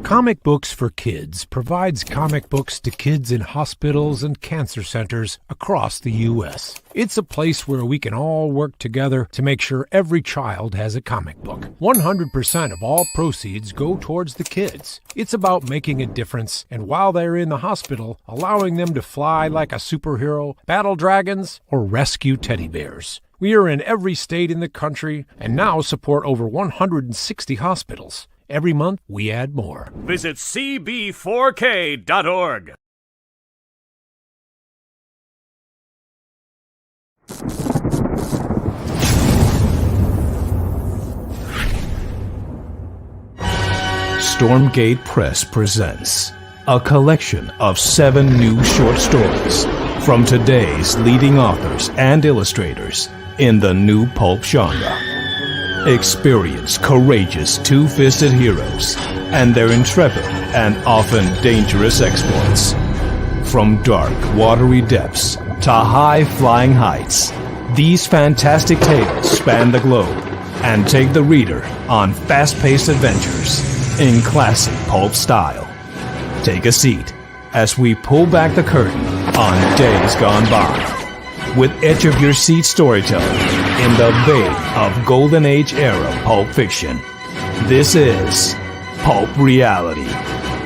Comic Books for Kids provides comic books to kids in hospitals and cancer centers across the U.S. It's a place where we can all work together to make sure every child has a comic book. 100% of all proceeds go towards the kids. It's about making a difference, and while they're in the hospital, allowing them to fly like a superhero, battle dragons, or rescue teddy bears. We are in every state in the country and now support over 160 hospitals. Every month, we add more. Visit cb4k.org. Stormgate Press presents a collection of 7 new short stories from today's leading authors and illustrators in the new pulp genre. Experience courageous two-fisted heroes and their intrepid and often dangerous exploits. From dark, watery depths to high-flying heights, these fantastic tales span the globe and take the reader on fast-paced adventures in classic pulp style. Take a seat as we pull back the curtain on days gone by with edge-of-your-seat storytelling in the vein of Golden Age era pulp fiction. This is Pulp Reality.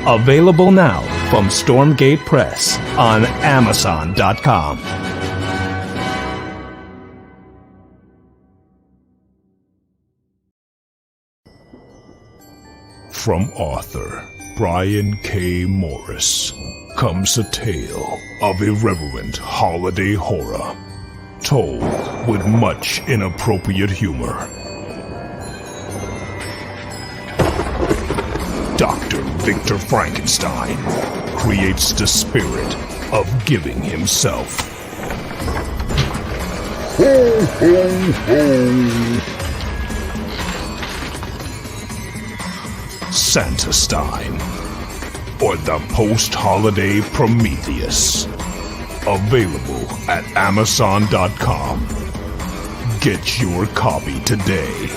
Available now from Stormgate Press on Amazon.com. From author Brian K. Morris comes a tale of irreverent holiday horror, told with much inappropriate humor. Dr. Victor Frankenstein creates the spirit of giving himself. Ho, ho, ho! Santastein, or the post-holiday Prometheus. Available at Amazon.com. Get your copy today.